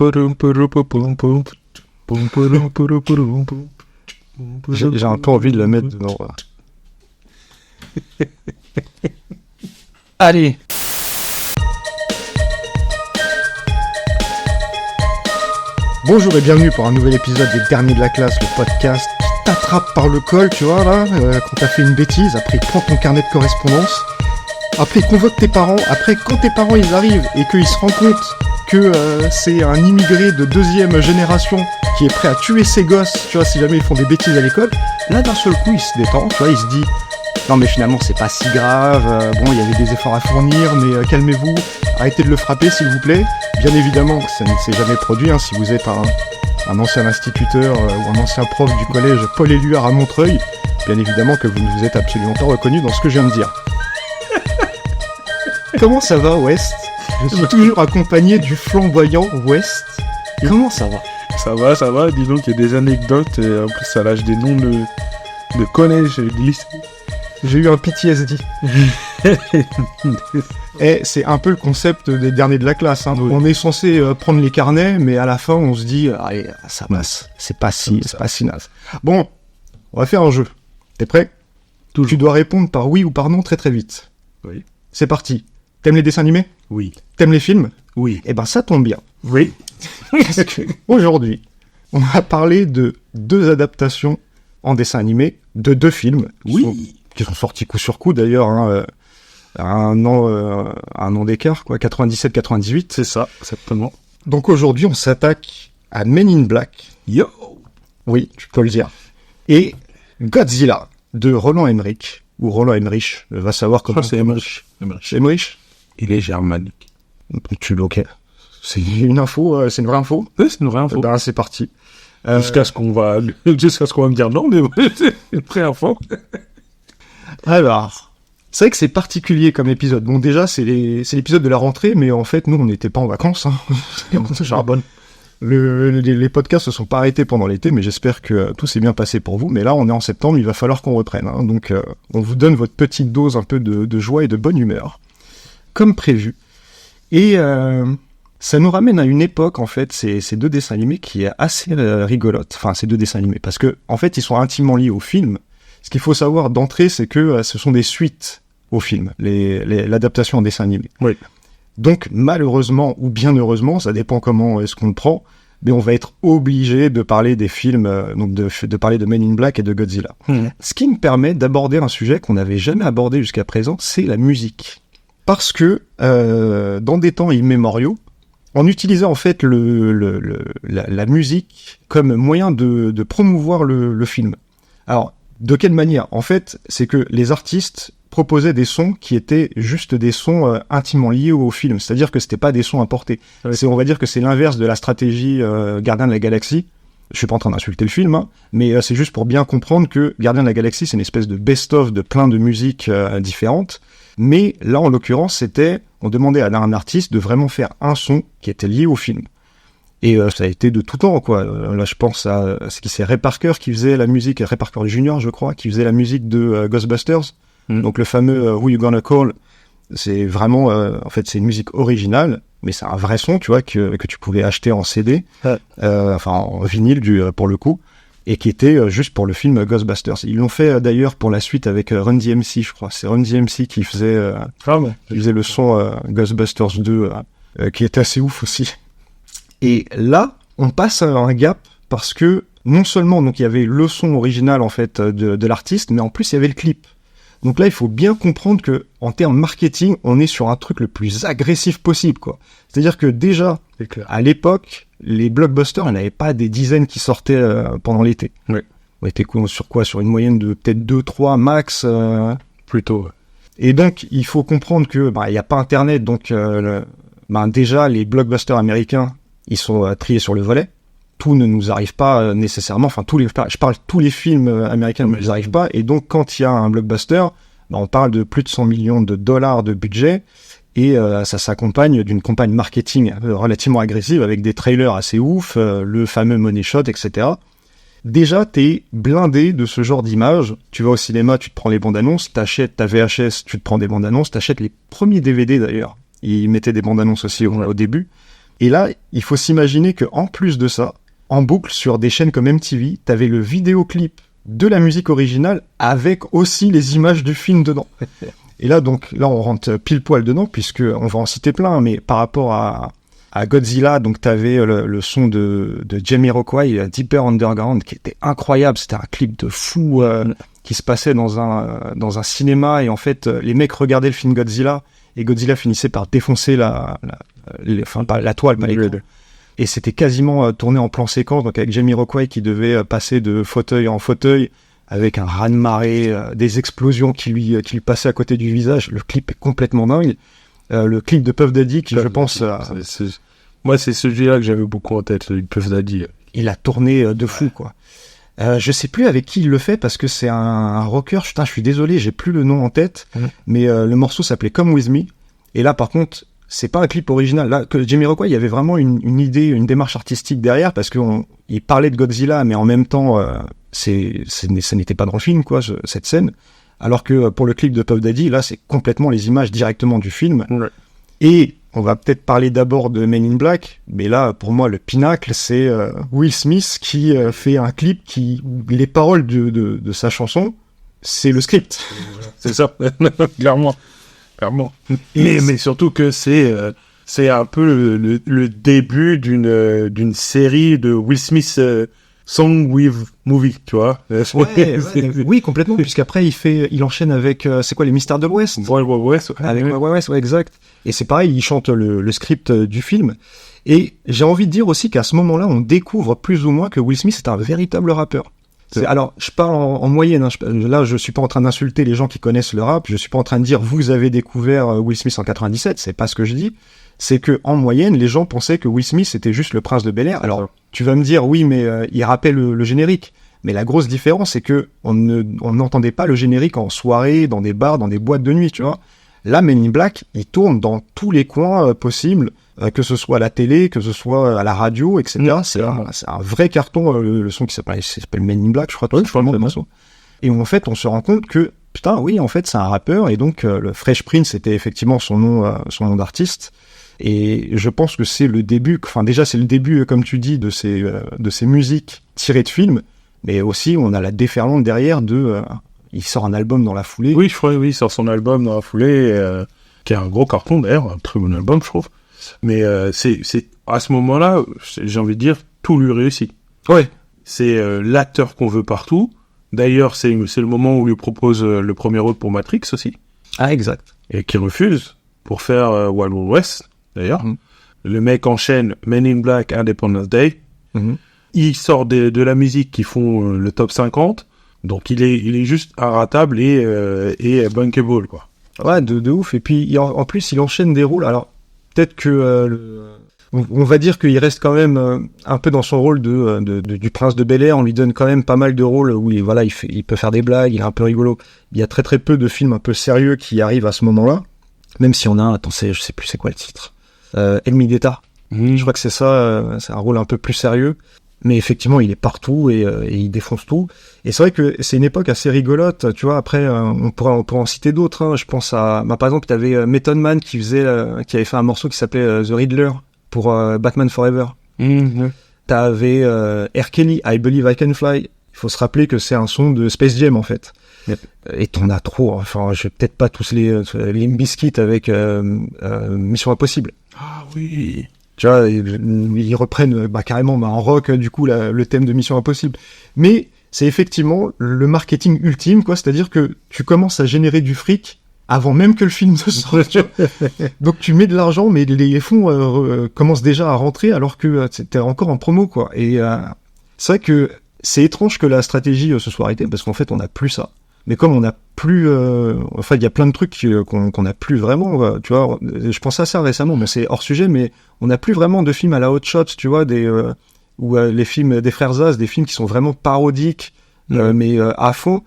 J'ai un peu envie de le mettre dedans. Allez. Bonjour et bienvenue pour un nouvel épisode des Derniers de la classe, le podcast qui t'attrape par le col, tu vois, là, quand t'as fait une bêtise, après il prend ton carnet de correspondance, après il convoque tes parents, après quand tes parents ils arrivent et qu'ils se rendent compte que c'est un immigré de deuxième génération qui est prêt à tuer ses gosses, tu vois, si jamais ils font des bêtises à l'école, là d'un seul coup il se détend, tu vois, il se dit non mais finalement c'est pas si grave, bon il y avait des efforts à fournir, mais calmez-vous, arrêtez de le frapper s'il vous plaît. Bien évidemment que ça ne s'est jamais produit, hein, si vous êtes un ancien instituteur ou un ancien prof du collège Paul Éluard à Montreuil, bien évidemment que vous ne vous êtes absolument pas reconnu dans ce que je viens de dire. Comment ça va West ? Je suis toujours accompagné du flamboyant West. Comment ça va ? Ça va, dis donc il y a des anecdotes, et en plus ça lâche des noms de collège et de lycée. J'ai eu un PTSD. Et c'est un peu le concept des derniers de la classe. Hein. Oui. On est censé prendre les carnets, mais à la fin on se dit allez, ça passe. C'est pas si naze. Bon, on va faire un jeu. T'es prêt ? Tu dois répondre par oui ou par non très très vite. Oui. C'est parti. T'aimes les dessins animés ? Oui. T'aimes les films ? Oui. Eh ben ça tombe bien. Oui. Parce que aujourd'hui, on va parler de 2 adaptations en dessin animé de 2 films. Qui sont sortis coup sur coup d'ailleurs, hein, un an d'écart, quoi, 97-98. C'est ça, exactement. Donc aujourd'hui, on s'attaque à Men in Black. Yo. Oui, tu peux le dire. Et Godzilla de Roland Emmerich, ou Roland Emmerich, va savoir comment... c'est Emmerich. Emmerich. Il est germanique. Ok. C'est une info, c'est une vraie info ? Oui, c'est une vraie info. Ben, c'est parti. Jusqu'à ce qu'on va me dire non, mais c'est une vraie info. Alors, c'est vrai que c'est particulier comme épisode. Bon, déjà, c'est l'épisode de la rentrée, mais en fait, nous, on n'était pas en vacances. Hein. On charbonne. Les podcasts se sont pas arrêtés pendant l'été, mais j'espère que tout s'est bien passé pour vous. Mais là, on est en septembre, il va falloir qu'on reprenne. Hein. Donc, on vous donne votre petite dose un peu de joie et de bonne humeur, comme prévu. Et ça nous ramène à une époque, en fait, ces 2 dessins animés qui est assez rigolote. Enfin, ces 2 dessins animés, parce que en fait, ils sont intimement liés au film. Ce qu'il faut savoir d'entrée, c'est que ce sont des suites au film, l'adaptation en dessin animé. Oui. Donc, malheureusement, ou bien heureusement, ça dépend comment est-ce qu'on le prend, mais on va être obligé de parler des films, donc de parler de Men in Black et de Godzilla. Ce qui me permet d'aborder un sujet qu'on n'avait jamais abordé jusqu'à présent, c'est la musique. Parce que, dans des temps immémoriaux, on utilisait en fait la musique comme moyen de promouvoir le film. Alors, de quelle manière ? En fait, c'est que les artistes proposaient des sons qui étaient juste des sons intimement liés au film. C'est-à-dire que c'était pas des sons importés. Ouais. On va dire que c'est l'inverse de la stratégie Gardien de la Galaxie. Je suis pas en train d'insulter le film, hein, mais c'est juste pour bien comprendre que Gardien de la Galaxie, c'est une espèce de best-of de plein de musiques différentes. Mais là, en l'occurrence, on demandait à un artiste de vraiment faire un son qui était lié au film. Et ça a été de tout temps, quoi. Là, je pense à c'est Ray Parker qui faisait la musique, Ray Parker Junior, je crois, qui faisait la musique de Ghostbusters. Donc le fameux Who You Gonna Call, c'est vraiment, en fait, c'est une musique originale, mais c'est un vrai son, tu vois, que tu pouvais acheter en CD, enfin en vinyle pour le coup, et qui était juste pour le film Ghostbusters. Ils l'ont fait d'ailleurs pour la suite avec Run DMC, je crois. C'est Run DMC qui faisait le son Ghostbusters 2, qui était assez ouf aussi. Et là, on passe à un gap parce que non seulement donc il y avait le son original en fait de l'artiste, mais en plus il y avait le clip. Donc là, il faut bien comprendre que en termes marketing, on est sur un truc le plus agressif possible, quoi. C'est-à-dire que déjà, à l'époque, les blockbusters, il n'y en avait pas des dizaines qui sortaient pendant l'été. Oui. On était sur quoi ? Sur une moyenne de peut-être 2-3 max. Plutôt. Et donc, il faut comprendre que il y a pas Internet, donc déjà les blockbusters américains, ils sont triés sur le volet. Tout ne nous arrive pas nécessairement. Enfin, je parle tous les films américains ne nous arrivent pas. Et donc, quand il y a un blockbuster, on parle de plus de 100 millions de dollars de budget. Et ça s'accompagne d'une campagne marketing relativement agressive avec des trailers assez ouf, le fameux money shot, etc. Déjà, t'es blindé de ce genre d'images. Tu vas au cinéma, tu te prends les bandes annonces, t'achètes ta VHS, tu te prends des bandes annonces, t'achètes les premiers DVD d'ailleurs. Ils mettaient des bandes annonces aussi au début. Et là, il faut s'imaginer que en plus de ça, en boucle sur des chaînes comme MTV, t'avais le vidéoclip de la musique originale avec aussi les images du film dedans. Et là, donc, là, on rentre pile poil dedans, puisque on va en citer plein, mais par rapport à Godzilla, donc t'avais le son de Jamiroquai, Deeper Underground, qui était incroyable. C'était un clip de fou qui se passait dans un cinéma, et en fait, les mecs regardaient le film Godzilla, et Godzilla finissait par défoncer la toile, pas l'écran. Et c'était quasiment tourné en plan séquence, donc avec Jamiroquai qui devait passer de fauteuil en fauteuil, avec un raz-de-marée, des explosions qui lui passaient à côté du visage. Le clip est complètement dingue. Le clip de Puff Daddy, qui je pense... Moi, c'est celui-là que j'avais beaucoup en tête, celui de Puff Daddy. Il a tourné de fou, quoi. Je sais plus avec qui il le fait, parce que c'est un rocker. Putain, je suis désolé, j'ai plus le nom en tête, mais le morceau s'appelait Come With Me. Et là, par contre, c'est pas un clip original. Là, que Jamiroquai, il y avait vraiment une idée, une démarche artistique derrière, parce qu'il parlait de Godzilla, mais en même temps, ça n'était pas dans le film, quoi, cette scène. Alors que pour le clip de Puff Daddy, là, c'est complètement les images directement du film. Ouais. Et on va peut-être parler d'abord de Men in Black, mais là, pour moi, le pinacle, c'est Will Smith qui fait un clip où les paroles de sa chanson, c'est le script. C'est ça, clairement. Mais surtout que c'est un peu le début d'une série de Will Smith Song with Movie, tu vois. Oui, complètement, puisqu'après il enchaîne avec c'est quoi, les Mystères de l'Ouest. Avec West, ouais, exact. Et c'est pareil, il chante le script du film. Et j'ai envie de dire aussi qu'à ce moment-là, on découvre plus ou moins que Will Smith est un véritable rappeur. Alors, je parle en moyenne, hein, là je suis pas en train d'insulter les gens qui connaissent le rap, je suis pas en train de dire vous avez découvert Will Smith en 97, c'est pas ce que je dis. C'est que en moyenne, les gens pensaient que Will Smith était juste le prince de Bel-Air. Alors, tu vas me dire oui, mais il rappelle le générique. Mais la grosse différence, c'est que on n'entendait pas le générique en soirée, dans des bars, dans des boîtes de nuit, tu vois. Là, Men in Black, il tourne dans tous les coins possibles, que ce soit à la télé, que ce soit à la radio, etc. C'est un vrai carton, le son qui s'appelle Men in Black, je crois. Oui, je crois le morceau. Et en fait, on se rend compte que, putain, oui, en fait, c'est un rappeur, et donc le Fresh Prince était effectivement son nom d'artiste. Et je pense que c'est le début, enfin déjà c'est le début, comme tu dis, de ces musiques tirées de films, mais aussi on a la déferlante derrière il sort un album dans la foulée. Oui, il sort son album dans la foulée, qui est un gros carton d'ailleurs, un très bon album je trouve. Mais c'est à ce moment-là, j'ai envie de dire, tout lui réussit. Ouais. C'est l'acteur qu'on veut partout. D'ailleurs, c'est le moment où il lui propose le premier rôle pour Matrix aussi. Ah, exact. Et qui refuse pour faire Wild Wild West. D'ailleurs, le mec enchaîne Men in Black, Independence Day. Il sort de la musique qui font le top 50, donc il est juste inratable et bunkable, quoi. Ouais, de ouf. Et puis en plus, il enchaîne des rôles. Alors peut-être que on va dire qu'il reste quand même un peu dans son rôle du prince de Bel-Air. On lui donne quand même pas mal de rôles où il peut faire des blagues, il est un peu rigolo. Il y a très très peu de films un peu sérieux qui arrivent à ce moment-là. Même si on a, je sais plus c'est quoi le titre. El Mideta. Je crois que c'est ça, c'est un rôle un peu plus sérieux. Mais effectivement, il est partout et il défonce tout. Et c'est vrai que c'est une époque assez rigolote, tu vois. Après, on pourrait en citer d'autres. Hein. Je pense à, par exemple, t'avais Method Man qui avait fait un morceau qui s'appelait The Riddler pour Batman Forever. T'avais R. Kelly, I Believe I Can Fly. Il faut se rappeler que c'est un son de Space Jam en fait. Yep. Et t'en as trop. Enfin, je vais peut-être pas tous les Limp Bizkit avec Mission Impossible. Ah oui. Tu vois, ils reprennent carrément en rock du coup le thème de Mission Impossible. Mais c'est effectivement le marketing ultime, quoi. C'est-à-dire que tu commences à générer du fric avant même que le film ne sorte. Donc tu mets de l'argent, mais les fonds commencent déjà à rentrer alors que t'es encore en promo, quoi. Et c'est vrai que c'est étrange que la stratégie se soit arrêtée parce qu'en fait on n'a plus ça. Mais comme on n'a plus, il y a plein de trucs qu'on n'a plus vraiment, tu vois. Je pensais à ça récemment, mais c'est hors sujet. Mais on n'a plus vraiment de films à la Hot Shots, tu vois, ou les films des frères Zaz, des films qui sont vraiment parodiques, mais à fond.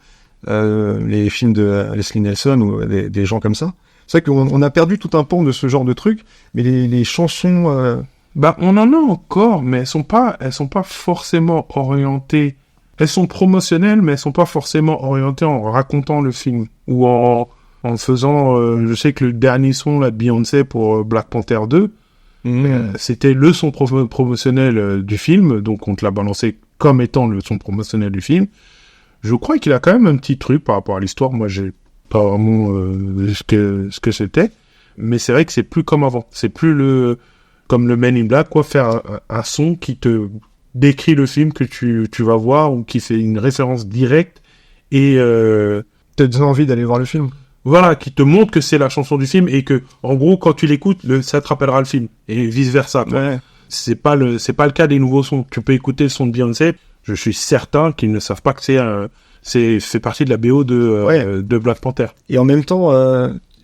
Les films de Leslie Nielsen ou des gens comme ça. C'est vrai qu'on a perdu tout un pan de ce genre de trucs, mais les chansons. On en a encore, mais elles sont pas forcément orientées. Elles sont promotionnelles, mais elles sont pas forcément orientées en racontant le film ou en faisant. Je sais que le dernier son là de Beyoncé pour Black Panther 2, C'était le son promotionnel du film, donc on te l'a balancé comme étant le son promotionnel du film. Je crois qu'il a quand même un petit truc par rapport à l'histoire. Moi, j'ai pas vraiment ce que c'était, mais c'est vrai que c'est plus comme avant. C'est plus comme le Men in Black, quoi, faire un son qui te décrit le film que tu vas voir ou qui fait une référence directe et te donne envie d'aller voir le film. Voilà, qui te montre que c'est la chanson du film et que, en gros, quand tu l'écoutes, ça te rappellera le film et vice versa. Quoi. Ouais. C'est pas le cas des nouveaux sons. Tu peux écouter le son de Beyoncé. Je suis certain qu'ils ne savent pas que c'est fait partie de la BO de Black Panther. Et en même temps,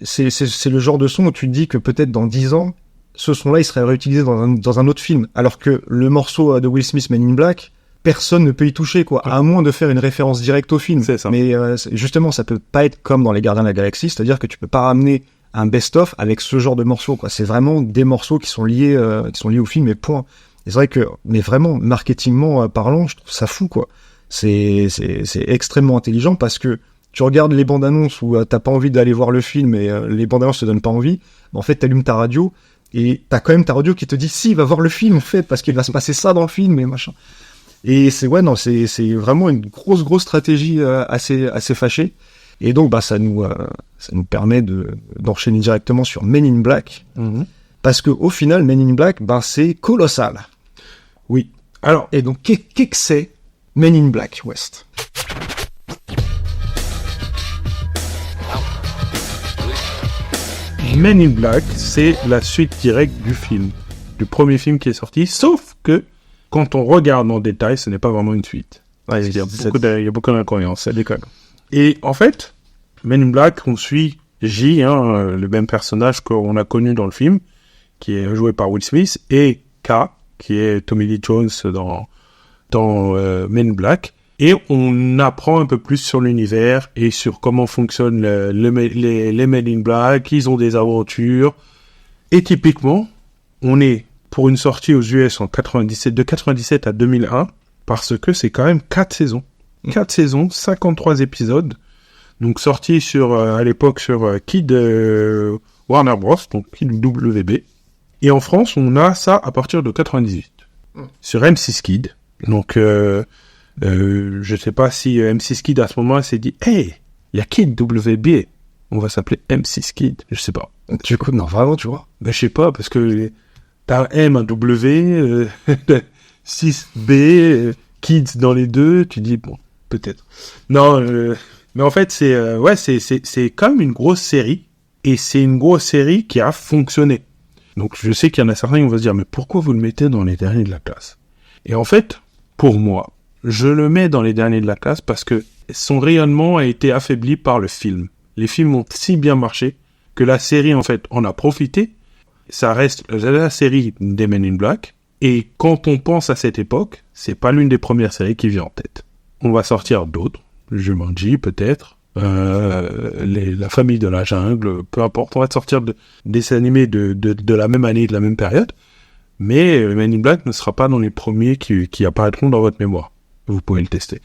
c'est le genre de son où tu te dis que peut-être dans 10 ans, ce son-là, il serait réutilisé dans un autre film. Alors que le morceau de Will Smith, Men in Black, personne ne peut y toucher, quoi. À moins de faire une référence directe au film. C'est ça. Mais justement, ça peut pas être comme dans Les Gardiens de la Galaxie, c'est-à-dire que tu peux pas ramener un best-of avec ce genre de morceaux, quoi. C'est vraiment des morceaux qui sont liés au film et point. Et c'est vrai que, mais vraiment, marketingment parlant, je trouve ça fou, quoi. C'est extrêmement intelligent parce que tu regardes les bandes annonces où t'as pas envie d'aller voir le film et les bandes annonces te donnent pas envie. En fait, t'allumes ta radio et t'as quand même ta radio qui te dit si, va voir le film, en fait, parce qu'il va se passer ça dans le film et machin. Et c'est vraiment une grosse stratégie assez fâchée. Et donc ça nous permet d'enchaîner directement sur Men in Black, parce que au final Men in Black c'est colossal. Oui. Alors, et donc qu'est-ce que c'est Men in Black West? Men in Black, c'est la suite directe du film, du premier film qui est sorti, sauf que quand on regarde en détail, ce n'est pas vraiment une suite. Ouais, il y a beaucoup d'incohérences. Ça déconne. Et en fait, Men in Black, on suit J, le même personnage qu'on a connu dans le film, qui est joué par Will Smith, et K, qui est Tommy Lee Jones dans Men in Black. Et on apprend un peu plus sur l'univers et sur comment fonctionnent les Men in Black. Ils ont des aventures. Et typiquement, on est pour une sortie aux US de 97 à 2001, parce que c'est quand même 4 saisons. 4 saisons, 53 épisodes. Donc sorti à l'époque sur Kid Warner Bros, donc Kid WB. Et en France, on a ça à partir de 98. Sur M6 Kid. Donc, je sais pas si M6 Kid à ce moment s'est dit, hey, il y a Kid WB. On va s'appeler M6 Kid. Je sais pas. Du coup, non, vraiment, tu vois? Ben, je sais pas, parce que t'as un M, un W, 6B, Kids dans les deux, tu dis, bon, peut-être. Non, mais en fait, c'est quand même une grosse série, et c'est une grosse série qui a fonctionné. Donc, je sais qu'il y en a certains qui vont se dire, mais pourquoi vous le mettez dans les derniers de la classe? Et en fait, pour moi, je le mets dans les derniers de la classe parce que son rayonnement a été affaibli par le film. Les films ont si bien marché que la série, en fait, en a profité. Ça reste la série des Men in Black. Et quand on pense à cette époque, c'est pas l'une des premières séries qui vient en tête. On va sortir d'autres. Jumanji, peut-être. La famille de la jungle, peu importe. On va sortir des dessins animés de la même année, de la même période. Mais Men in Black ne sera pas dans les premiers qui apparaîtront dans votre mémoire. Vous pouvez le tester.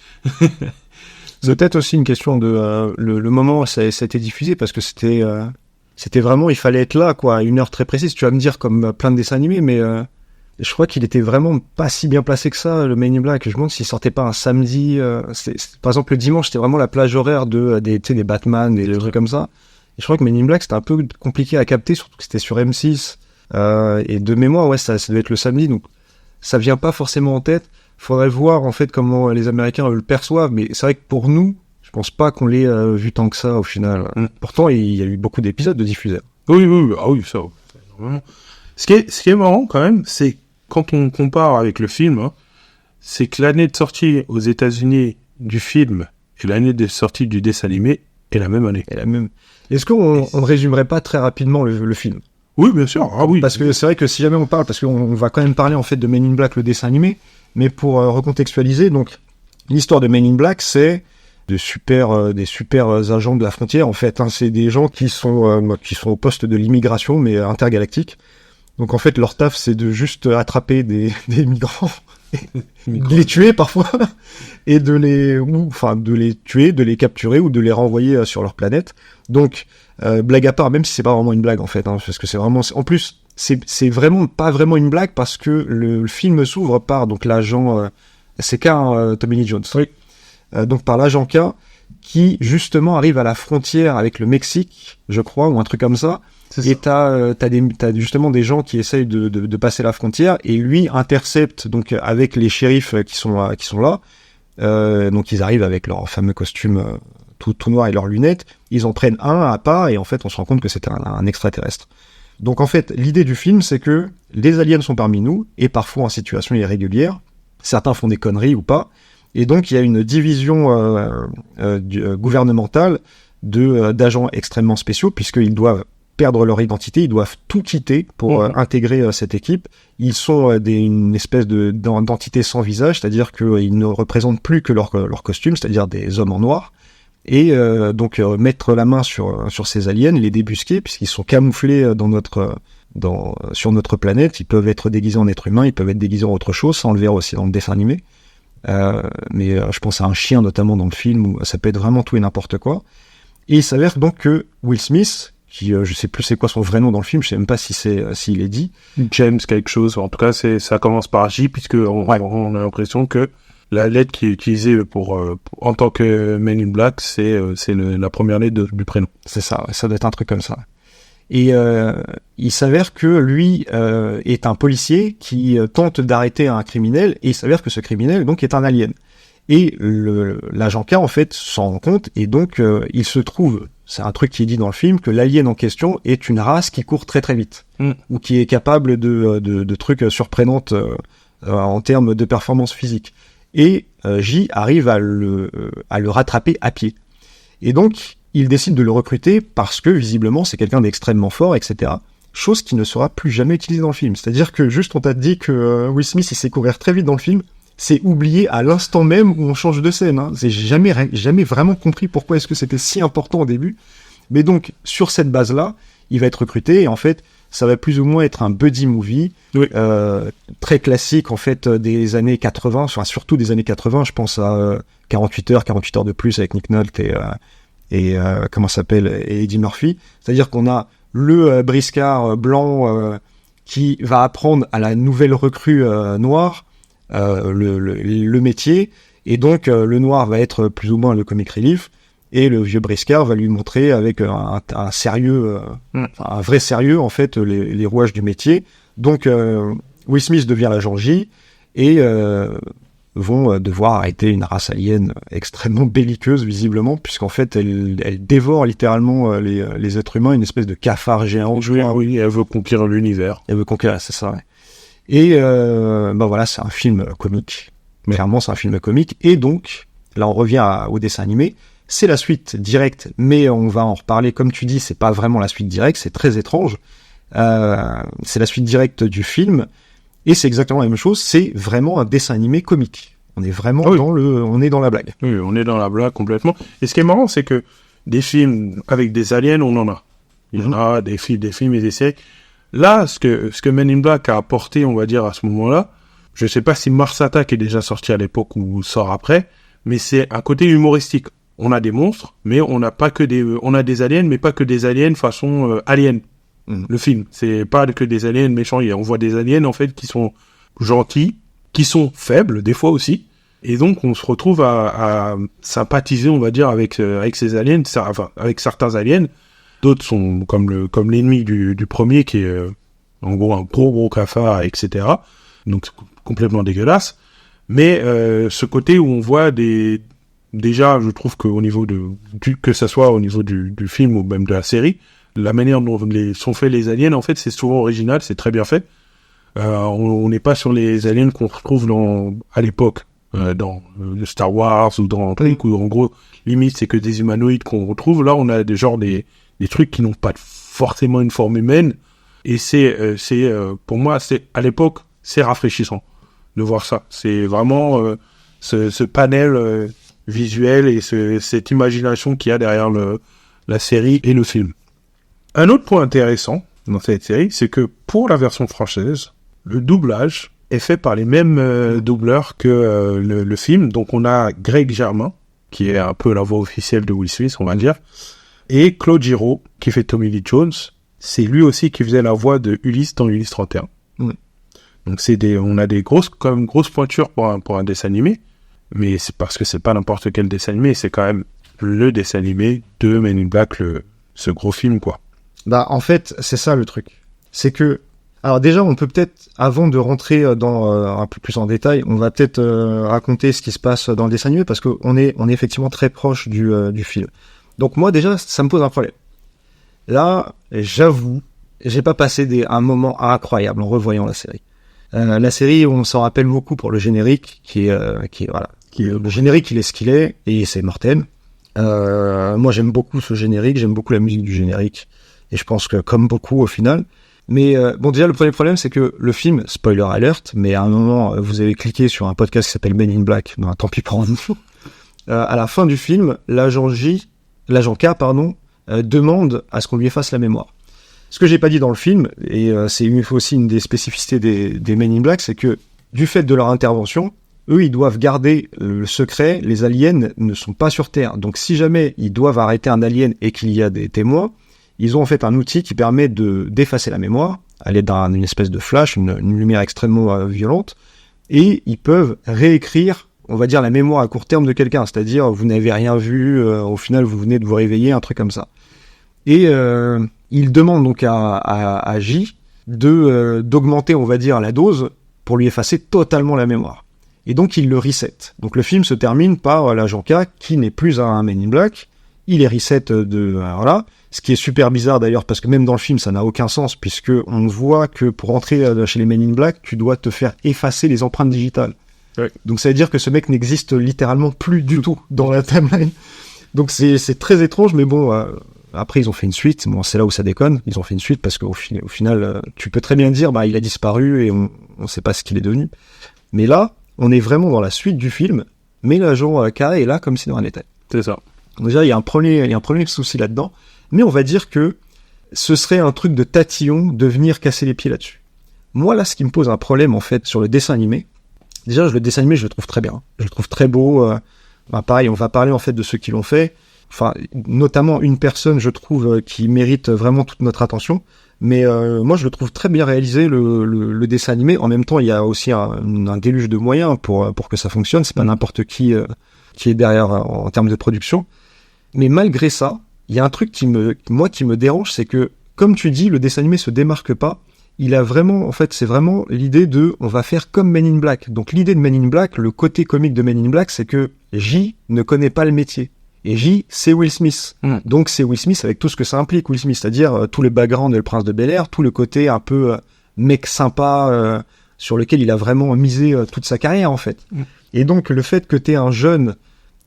C'est peut-être aussi une question de le moment où ça a été diffusé, parce que c'était vraiment, il fallait être là, quoi, à une heure très précise. Tu vas me dire, comme plein de dessins animés, mais je crois qu'il était vraiment pas si bien placé que ça, le Men in Black. Je me demande s'il sortait pas un samedi. Par exemple, le dimanche, c'était vraiment la plage horaire des Batman, des trucs comme ça. Et je crois que Men in Black, c'était un peu compliqué à capter, surtout que c'était sur M6. Et de mémoire, ouais, ça devait être le samedi, donc ça vient pas forcément en tête. Faudrait voir, en fait, comment les Américains le perçoivent, mais c'est vrai que pour nous, je pense pas qu'on l'ait vu tant que ça, au final. Pourtant, il y a eu beaucoup d'épisodes de diffuseurs. Oui, ça. Vraiment. Ce qui est marrant, quand même, c'est quand on compare avec le film, c'est que l'année de sortie aux États-Unis du film et l'année de sortie du dessin animé est la même année. Est-ce qu'on ne résumerait pas très rapidement le film? Oui, bien sûr. Ah oui. Parce que c'est vrai que si jamais on parle, parce qu'on va quand même parler, en fait, de Men in Black, le dessin animé, mais pour recontextualiser, donc, l'histoire de Men in Black, c'est des super agents de la frontière, en fait, c'est des gens qui sont au poste de l'immigration, mais intergalactique. Donc, en fait, leur taf, c'est de juste attraper des migrants, de les tuer parfois, et de les tuer, de les capturer ou de les renvoyer sur leur planète. Donc, blague à part, même si c'est pas vraiment une blague, en fait, parce que c'est vraiment, en plus, c'est vraiment pas vraiment une blague parce que le film s'ouvre par donc l'agent c'est K, Tommy Lee Jones. Oui. Donc par l'agent K qui justement arrive à la frontière avec le Mexique, je crois, ou un truc comme ça. Et t'as justement des gens qui essayent de passer la frontière et lui intercepte donc avec les shérifs qui sont là. Donc ils arrivent avec leur fameux costume tout noir et leurs lunettes. Ils en prennent un à pas et en fait on se rend compte que c'est un extraterrestre. Donc en fait l'idée du film c'est que les aliens sont parmi nous et parfois en situation irrégulière. Certains font des conneries ou pas. Et donc il y a une division gouvernementale d'agents extrêmement spéciaux puisqu'ils doivent perdre leur identité, ils doivent tout quitter pour intégrer cette équipe. Ils sont une espèce d'entité sans visage, c'est-à-dire qu'ils ne représentent plus que leur costume, c'est-à-dire des hommes en noir. Et donc mettre la main sur ces aliens, les débusquer, puisqu'ils sont camouflés sur notre planète. Ils peuvent être déguisés en êtres humains, ils peuvent être déguisés en autre chose, ça on le verra aussi dans le dessin animé. Mais je pense à un chien notamment dans le film, où ça peut être vraiment tout et n'importe quoi. Et il s'avère donc que Will Smith, qui je sais plus c'est quoi son vrai nom dans le film, je sais même pas s'il est dit. James quelque chose, en tout cas ça commence par J puisque on a l'impression que la lettre qui est utilisée en tant que Men in Black, c'est la première lettre du prénom. C'est ça, ça doit être un truc comme ça. Et il s'avère que lui est un policier qui tente d'arrêter un criminel, et il s'avère que ce criminel donc est un alien. Et l'agent K en fait s'en rend compte, et donc il se trouve, c'est un truc qui est dit dans le film, que l'alien en question est une race qui court très très vite, ou qui est capable de trucs surprenantes en termes de performance physique. Et J arrive à le rattraper à pied. Et donc il décide de le recruter parce que visiblement c'est quelqu'un d'extrêmement fort, etc. Chose qui ne sera plus jamais utilisée dans le film. C'est-à-dire que juste on t'a dit que Will Smith il sait courir très vite dans le film, c'est oublié à l'instant même où on change de scène. Hein. J'ai jamais vraiment compris pourquoi est-ce que c'était si important au début. Mais donc sur cette base-là, il va être recruté et en fait ça va plus ou moins être un buddy movie, oui. Très classique en fait des années 80, enfin surtout des années 80. Je pense à 48 heures de plus avec Nick Nolte et comment ça s'appelle, et Eddie Murphy. C'est-à-dire qu'on a le briscard blanc qui va apprendre à la nouvelle recrue noire le métier, et donc le noir va être plus ou moins le comic relief, et le vieux briscard va lui montrer avec un sérieux, un vrai sérieux en fait les rouages du métier. Donc Will Smith devient l'agent J et vont devoir arrêter une race alien extrêmement belliqueuse visiblement, puisqu'en fait elle dévore littéralement les êtres humains, une espèce de cafard géant. Oui, elle veut conquérir l'univers. Elle veut conquérir, c'est ça. Ouais. Et voilà, c'est un film comique. Clairement, c'est un film comique. Et donc, là, on revient au dessin animé. C'est la suite directe, mais on va en reparler. Comme tu dis, c'est pas vraiment la suite directe, c'est très étrange. C'est la suite directe du film. Et c'est exactement la même chose, c'est vraiment un dessin animé comique. On est vraiment on est dans la blague. Oui, on est dans la blague complètement. Et ce qui est marrant, c'est que des films avec des aliens, on en a. Il y en a des films et des séries. Là, ce que Men in Black a apporté, on va dire, à ce moment-là, je sais pas si Mars Attack est déjà sorti à l'époque ou sort après, mais c'est un côté humoristique. On a des monstres, mais on n'a pas que on a des aliens, mais pas que des aliens façon Alien. Le film, c'est pas que des aliens méchants. On voit des aliens en fait qui sont gentils, qui sont faibles des fois aussi, et donc on se retrouve à sympathiser, on va dire, avec ces aliens, enfin avec certains aliens. D'autres sont comme l'ennemi du premier qui est en gros un gros cafard, etc. Donc c'est complètement dégueulasse. Mais ce côté où on voit déjà, je trouve qu'au niveau que ça soit au niveau du film ou même de la série, la manière dont sont faits les aliens, en fait, c'est souvent original, c'est très bien fait. On n'est pas sur les aliens qu'on retrouve à l'époque, dans le Star Wars ou dans un truc où en gros, limite, c'est que des humanoïdes qu'on retrouve. Là, on a des trucs qui n'ont pas forcément une forme humaine. Et pour moi, à l'époque, c'est rafraîchissant de voir ça. C'est vraiment ce panel visuel et cette imagination qu'il y a derrière la série et le film. Un autre point intéressant dans cette série, c'est que pour la version française, le doublage est fait par les mêmes doubleurs que le film. Donc on a Greg Germain, qui est un peu la voix officielle de Will Smith, on va dire, et Claude Giraud, qui fait Tommy Lee Jones. c'est lui aussi qui faisait la voix de Ulysse dans Ulysse 31. Donc on a des grosses pointures pour un dessin animé, mais c'est parce que c'est pas n'importe quel dessin animé, c'est quand même le dessin animé de Men in Black, ce gros film, quoi. Bah, en fait, c'est ça le truc. C'est que, alors déjà, on peut peut-être, avant de rentrer dans un peu plus en détail, on va peut-être raconter ce qui se passe dans le dessin animé, parce qu'on est effectivement très proche du film. Donc moi, déjà, ça me pose un problème. Là, j'avoue, j'ai pas passé un moment incroyable en revoyant la série. La série, on s'en rappelle beaucoup pour le générique, le générique, il est ce qu'il est, et c'est mortel. Moi, j'aime beaucoup ce générique, j'aime beaucoup la musique du générique, et je pense que comme beaucoup au final. Mais bon, déjà, le premier problème, c'est que le film, spoiler alert, mais à un moment, vous avez cliqué sur un podcast qui s'appelle Men in Black, ben, tant pis pour vous. À la fin du film, l'agent K, demande à ce qu'on lui efface la mémoire. Ce que j'ai pas dit dans le film, et c'est aussi une des spécificités des Men in Black, c'est que du fait de leur intervention, eux, ils doivent garder le secret. Les aliens ne sont pas sur Terre. Donc, si jamais ils doivent arrêter un alien et qu'il y a des témoins, ils ont en fait un outil qui permet d'effacer la mémoire à l'aide d'une espèce de flash, une lumière extrêmement violente, et ils peuvent réécrire, on va dire, la mémoire à court terme de quelqu'un. C'est-à-dire, vous n'avez rien vu, au final, vous venez de vous réveiller, un truc comme ça. Et il demande donc à J d'augmenter, on va dire, la dose pour lui effacer totalement la mémoire. Et donc il le reset. Donc le film se termine par l'agent K qui n'est plus un Men in Black. Il est reset voilà. Ce qui est super bizarre d'ailleurs parce que même dans le film ça n'a aucun sens puisque on voit que pour entrer chez les Men in Black tu dois te faire effacer les empreintes digitales. Ouais. Donc ça veut dire que ce mec n'existe littéralement plus du tout dans la timeline. Donc c'est très étrange mais bon. Après, ils ont fait une suite. Bon, c'est là où ça déconne. Ils ont fait une suite parce qu'au final, tu peux très bien dire, bah, il a disparu et on sait pas ce qu'il est devenu. Mais là, on est vraiment dans la suite du film. Mais l'agent K est là comme si de rien n'était. C'est ça. Déjà, il y a un premier souci là-dedans. Mais on va dire que ce serait un truc de tatillon de venir casser les pieds là-dessus. Moi, là, ce qui me pose un problème, en fait, sur le dessin animé. Déjà, le dessin animé, je le trouve très bien. Je le trouve très beau. Pareil, on va parler, en fait, de ceux qui l'ont fait. Enfin, notamment une personne, je trouve, qui mérite vraiment toute notre attention. Mais moi, je le trouve très bien réalisé, le dessin animé. En même temps, il y a aussi un déluge de moyens pour que ça fonctionne. C'est pas n'importe qui est derrière en termes de production. Mais malgré ça, il y a un truc qui me dérange, c'est que, comme tu dis, le dessin animé se démarque pas. Il a vraiment, en fait, c'est vraiment l'idée on va faire comme Men in Black. Donc l'idée de Men in Black, le côté comique de Men in Black, c'est que J ne connaît pas le métier. Et J, c'est Will Smith. Donc c'est Will Smith avec tout ce que ça implique, Will Smith, c'est-à-dire tout le background de Le Prince de Bel-Air, tout le côté un peu mec sympa sur lequel il a vraiment misé toute sa carrière en fait. Et donc le fait que t'aies un jeune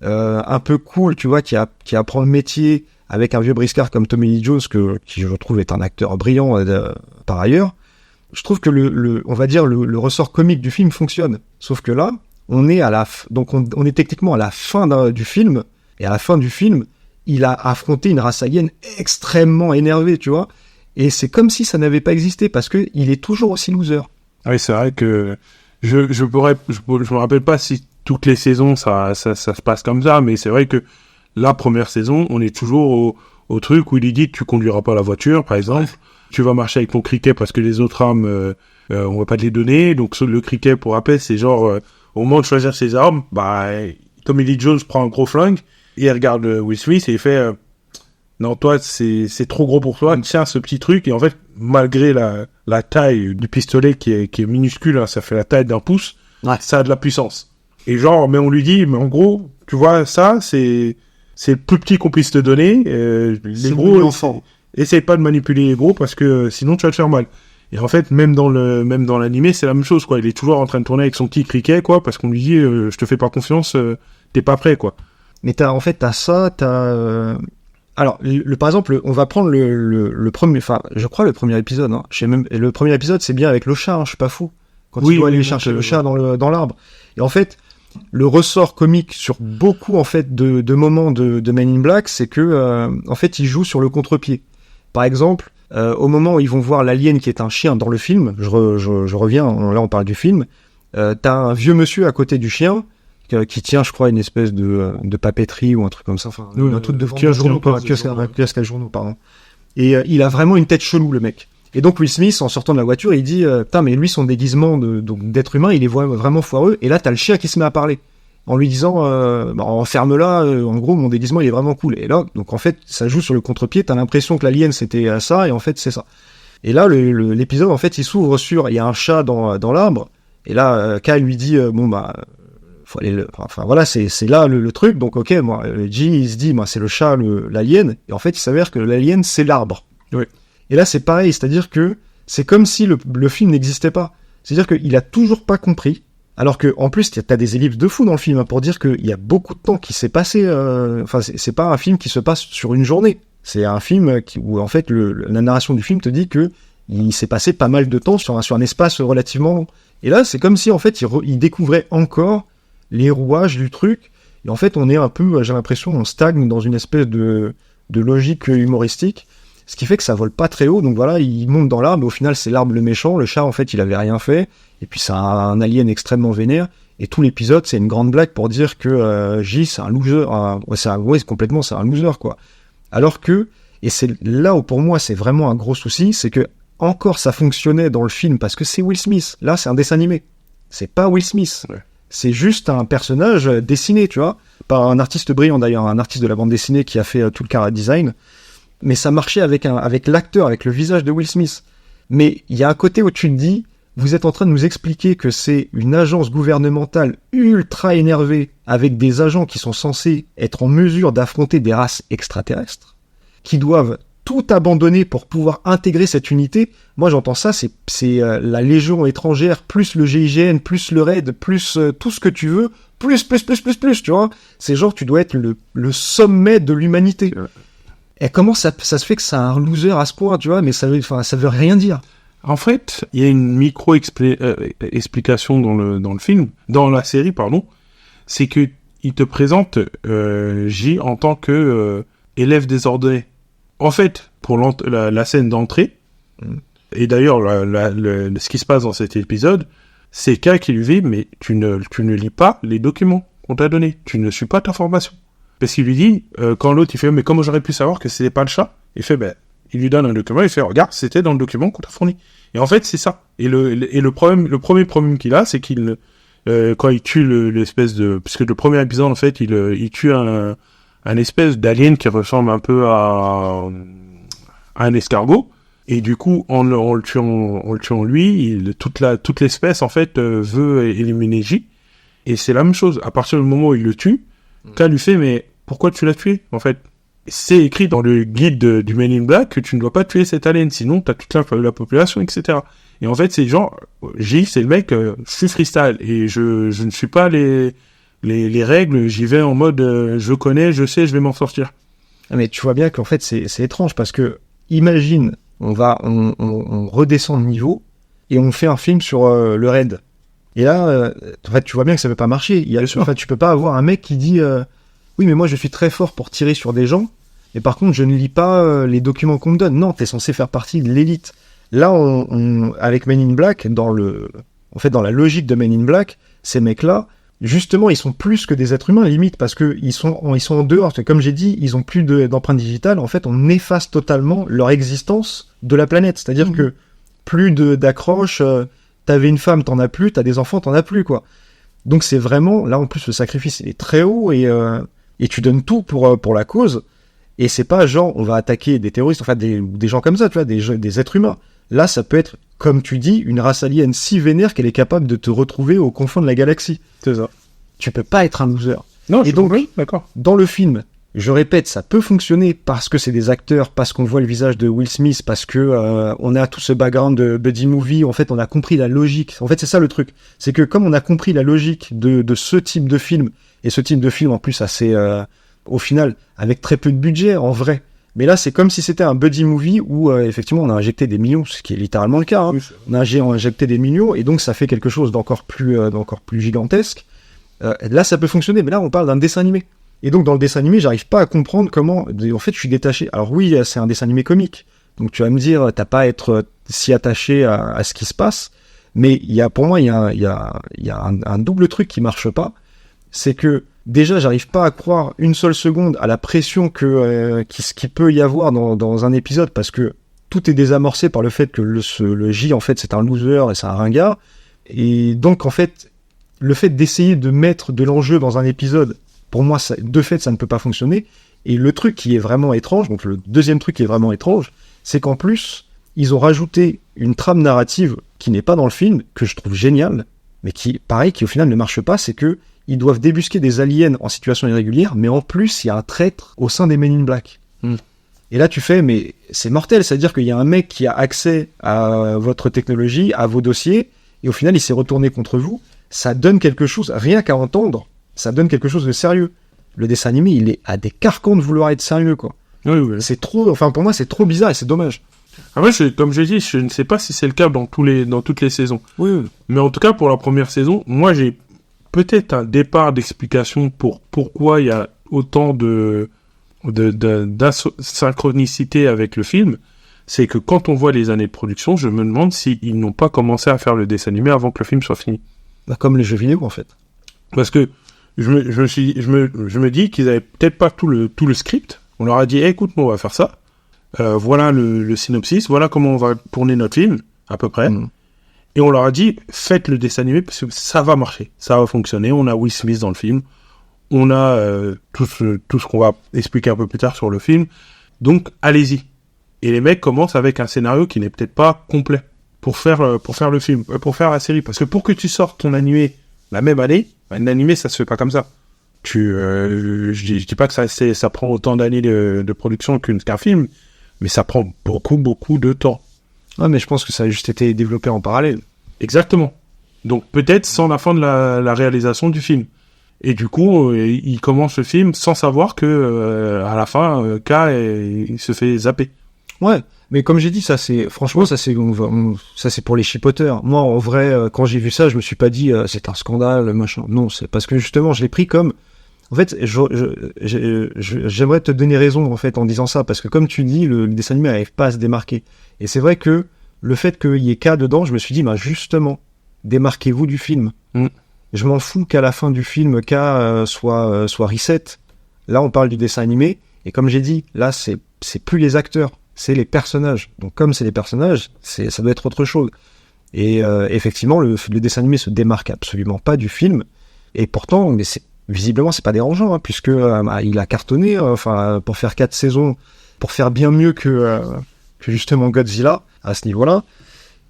un peu cool, tu vois, qui apprend le métier avec un vieux briscard comme Tommy Lee Jones, qui je trouve est un acteur brillant par ailleurs, je trouve que on va dire le ressort comique du film fonctionne. Sauf que là, on est donc on est techniquement à la fin du film. Et à la fin du film, il a affronté une race alien extrêmement énervée, tu vois. Et c'est comme si ça n'avait pas existé, parce que il est toujours aussi loser. Oui, c'est vrai que je me rappelle pas si toutes les saisons ça se passe comme ça, mais c'est vrai que la première saison, on est toujours au truc où il lui dit tu conduiras pas la voiture, par exemple. Ouais. Tu vas marcher avec ton criquet parce que les autres armes, on va pas te les donner. Donc le criquet, pour rappel, c'est genre au moment de choisir ses armes, bah Tommy Lee Jones prend un gros flingue. Et il regarde Will Smith et il fait non, toi, c'est trop gros pour toi, tiens, ce petit truc. Et en fait, malgré la taille du pistolet qui est minuscule, hein, ça fait la taille d'un pouce, ouais. Ça a de la puissance. Et genre, mais on lui dit, mais en gros, tu vois, ça, c'est le plus petit qu'on puisse te donner. Les gros, essaye pas de manipuler les gros parce que sinon tu vas te faire mal. Et en fait, même dans l'animé, c'est la même chose, quoi. Il est toujours en train de tourner avec son petit criquet, quoi, parce qu'on lui dit, je te fais pas confiance, t'es pas prêt, quoi. Mais t'as ça, alors, par exemple, on va prendre le premier, enfin, je crois le premier épisode, hein. Le premier épisode, c'est bien avec le chat, hein, je suis pas fou. Quand il doit aller chercher le chat dans l'arbre. Et en fait, le ressort comique sur beaucoup, en fait, de moments de Men in Black, c'est que, en fait, il joue sur le contre-pied. Par exemple, au moment où ils vont voir l'alien qui est un chien dans le film, je reviens, là on parle du film, t'as un vieux monsieur à côté du chien, qui tient, je crois, une espèce de papeterie ou un truc comme ça, enfin, un truc de kiosque à journaux, pardon. Et il a vraiment une tête chelou, le mec. Et donc Will Smith, en sortant de la voiture, il dit putain, mais lui, son déguisement d'être humain, il est vraiment foireux. Et là, t'as le chien qui se met à parler en lui disant enferme-la, en gros, mon déguisement, il est vraiment cool. Et là, donc en fait, ça joue sur le contre-pied. T'as l'impression que l'alien, c'était ça, et en fait, c'est ça. Et là, l'épisode, en fait, il s'ouvre sur... Il y a un chat dans l'arbre, et là, Kyle lui dit faut aller enfin voilà, c'est là le truc. Donc ok, moi G il se dit c'est le chat, l'alien, et en fait il s'avère que l'alien c'est l'arbre. Oui. Et là c'est pareil, c'est-à-dire que c'est comme si le film n'existait pas. C'est-à-dire qu'il a toujours pas compris, alors que en plus t'as des ellipses de fou dans le film pour dire qu'il y a beaucoup de temps qui s'est passé. Enfin c'est pas un film qui se passe sur une journée. C'est un film où en fait la narration du film te dit que il s'est passé pas mal de temps sur un espace relativement long. Et là c'est comme si en fait il découvrait encore les rouages du truc, et en fait on est un peu, j'ai l'impression, on stagne dans une espèce de logique humoristique, ce qui fait que ça vole pas très haut. Donc voilà, il monte dans l'arbre, mais au final c'est l'arbre le méchant, le chat en fait il avait rien fait, et puis c'est un alien extrêmement vénère, et tout l'épisode c'est une grande blague pour dire que J c'est un loser, complètement c'est un loser quoi. Alors que, et c'est là où pour moi c'est vraiment un gros souci, c'est que encore ça fonctionnait dans le film parce que c'est Will Smith, là c'est un dessin animé, c'est pas Will Smith. Ouais. C'est juste un personnage dessiné, tu vois, par un artiste brillant d'ailleurs, un artiste de la bande dessinée qui a fait tout le chara design. Mais ça marchait avec l'acteur, avec le visage de Will Smith. Mais il y a un côté où tu te dis, vous êtes en train de nous expliquer que c'est une agence gouvernementale ultra énervée, avec des agents qui sont censés être en mesure d'affronter des races extraterrestres, qui doivent tout abandonner pour pouvoir intégrer cette unité. Moi j'entends ça, c'est la Légion étrangère, plus le GIGN, plus le RAID, plus tout ce que tu veux, plus, tu vois. C'est genre tu dois être le sommet de l'humanité. Et comment ça se fait que c'est un loser à ce point, tu vois, mais ça veut rien dire. En fait, il y a une explication dans le film, dans la série, pardon, c'est que il te présente J en tant que élève désordonné. En fait, pour la scène d'entrée, et d'ailleurs ce qui se passe dans cet épisode, c'est K qui lui dit mais tu ne lis pas les documents qu'on t'a donnés, tu ne suis pas ta formation. Parce qu'il lui dit, quand l'autre il fait mais comment j'aurais pu savoir que c'était pas le chat, il fait il lui donne un document, il fait regarde c'était dans le document qu'on t'a fourni. Et en fait c'est ça. Et le premier problème qu'il a, c'est qu'il quand il tue l'espèce de, parce que le premier épisode en fait il tue un espèce d'alien qui ressemble un peu à un escargot, et du coup en le tuant lui, toute l'espèce en fait veut éliminer J, et c'est la même chose. À partir du moment où il le tue, K lui fait mais pourquoi tu l'as tué en fait? C'est écrit dans le guide du Men in Black que tu ne dois pas tuer cet alien, sinon t'as toute la population, etc. Et en fait c'est genre J, c'est le mec, je suis freestyle et je ne suis pas les règles, j'y vais en mode je connais, je sais, je vais m'en sortir. Mais tu vois bien qu'en fait c'est étrange parce que imagine on redescend de niveau et on fait un film sur le raid. Et là en fait tu vois bien que ça peut pas marcher. En fait tu peux pas avoir un mec qui dit oui mais moi je suis très fort pour tirer sur des gens, mais par contre je ne lis pas les documents qu'on me donne. Non, t'es censé faire partie de l'élite. Là avec Men in Black, dans la logique de Men in Black, ces mecs là justement, ils sont plus que des êtres humains, limite, parce que ils sont en dehors. Comme j'ai dit, ils ont plus d'empreinte digitale. En fait, on efface totalement leur existence de la planète. C'est-à-dire que plus d'accroche, t'avais une femme, t'en as plus, t'as des enfants, t'en as plus, quoi. Donc c'est vraiment, là en plus, le sacrifice, il est très haut, et tu donnes tout pour la cause. Et c'est pas genre, on va attaquer des terroristes, enfin des gens comme ça, tu vois, des êtres humains. Là, ça peut être, comme tu dis, une race alien si vénère qu'elle est capable de te retrouver aux confins de la galaxie. C'est ça. Tu peux pas être un loser. Non, et donc, oui, d'accord. Dans le film, je répète, ça peut fonctionner parce que c'est des acteurs, parce qu'on voit le visage de Will Smith, parce que on a tout ce background de buddy movie. En fait, on a compris la logique. En fait, c'est ça le truc. C'est que comme on a compris la logique de ce type de film, et ce type de film en plus assez, au final, avec très peu de budget, en vrai. Mais là, c'est comme si c'était un buddy movie où, effectivement, on a injecté des millions, ce qui est littéralement le cas. Hein. Oui, on a injecté des millions, et donc ça fait quelque chose d'encore plus gigantesque. Là, ça peut fonctionner, mais là, on parle d'un dessin animé. Et donc, dans le dessin animé, j'arrive pas à comprendre comment... En fait, je suis détaché. Alors oui, c'est un dessin animé comique. Donc, tu vas me dire, t'as pas à être si attaché à ce qui se passe. Mais pour moi, il y a un double truc qui marche pas. C'est que déjà, j'arrive pas à croire une seule seconde à la pression qu'il peut y avoir dans un épisode, parce que tout est désamorcé par le fait que le J, en fait, c'est un loser et c'est un ringard. Et donc, en fait, le fait d'essayer de mettre de l'enjeu dans un épisode, pour moi, de fait, ça ne peut pas fonctionner. Et le truc qui est vraiment étrange, donc le deuxième truc qui est vraiment étrange, c'est qu'en plus, ils ont rajouté une trame narrative qui n'est pas dans le film, que je trouve géniale, mais qui, pareil, qui au final ne marche pas, c'est que ils doivent débusquer des aliens en situation irrégulière, mais en plus, il y a un traître au sein des Men in Black. Et là, tu fais, mais c'est mortel, c'est-à-dire qu'il y a un mec qui a accès à votre technologie, à vos dossiers, et au final, il s'est retourné contre vous. Ça donne quelque chose, rien qu'à entendre, ça donne quelque chose de sérieux. Le dessin animé, il est à des carcans de vouloir être sérieux, quoi. Oui. C'est trop, enfin, pour moi, c'est trop bizarre et c'est dommage. Après, comme j'ai dit, je ne sais pas si c'est le cas dans toutes les saisons. Oui. Mais en tout cas, pour la première saison, moi, j'ai peut-être un départ d'explication pour pourquoi il y a autant d'insynchronicité avec le film. C'est que quand on voit les années de production, je me demande s'ils n'ont pas commencé à faire le dessin animé avant que le film soit fini. Bah, comme les jeux vidéo, en fait. Parce que je me dis qu'ils avaient peut-être pas tout le script. On leur a dit, écoute, on va faire ça. Voilà le synopsis, voilà comment on va tourner notre film, à peu près. Et on leur a dit, faites le dessin animé parce que ça va marcher, ça va fonctionner. On a Will Smith dans le film, on a tout ce qu'on va expliquer un peu plus tard sur le film. Donc, allez-y. Et les mecs commencent avec un scénario qui n'est peut-être pas complet pour faire le film, pour faire la série. Parce que pour que tu sortes ton animé la même année, un animé, ça se fait pas comme ça. Je dis pas que ça prend autant d'années de production qu'un film, mais ça prend beaucoup de temps. Ouais, mais je pense que ça a juste été développé en parallèle. Exactement. Donc peut-être sans la fin de la réalisation du film. Et du coup, il commence le film sans savoir que à la fin, K il se fait zapper. Ouais, mais comme j'ai dit, ça c'est pour les chipoteurs. Moi, en vrai, quand j'ai vu ça, je me suis pas dit c'est un scandale, machin. Non, c'est parce que justement, je l'ai pris comme. En fait, j'aimerais te donner raison en fait en disant ça, parce que comme tu dis, le dessin animé n'arrive pas à se démarquer. Et c'est vrai que le fait qu'il y ait K dedans, je me suis dit, bah justement, démarquez-vous du film. Je m'en fous qu'à la fin du film, K soit reset. Là, on parle du dessin animé, et comme j'ai dit, là, c'est plus les acteurs, c'est les personnages. Donc comme c'est les personnages, ça doit être autre chose. Et effectivement, le dessin animé se démarque absolument pas du film, et pourtant, mais visiblement, c'est pas dérangeant, hein, puisque il a cartonné, pour faire 4 saisons, pour faire bien mieux que justement Godzilla à ce niveau-là.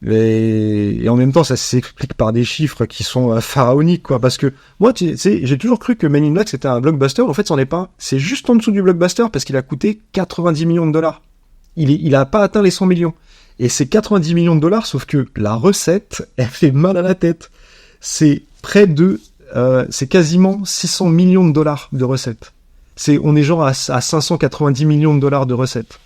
Et en même temps, ça s'explique par des chiffres qui sont pharaoniques, quoi. Parce que moi, tu sais, j'ai toujours cru que Men in Black c'était un blockbuster. En fait, c'en est pas. C'est juste en dessous du blockbuster parce qu'il a coûté 90 millions de dollars. Il a pas atteint les 100 millions. Et c'est 90 millions de dollars, sauf que la recette, elle fait mal à la tête. C'est c'est quasiment 600 millions de dollars de recettes. On est genre à 590 millions de dollars de recettes.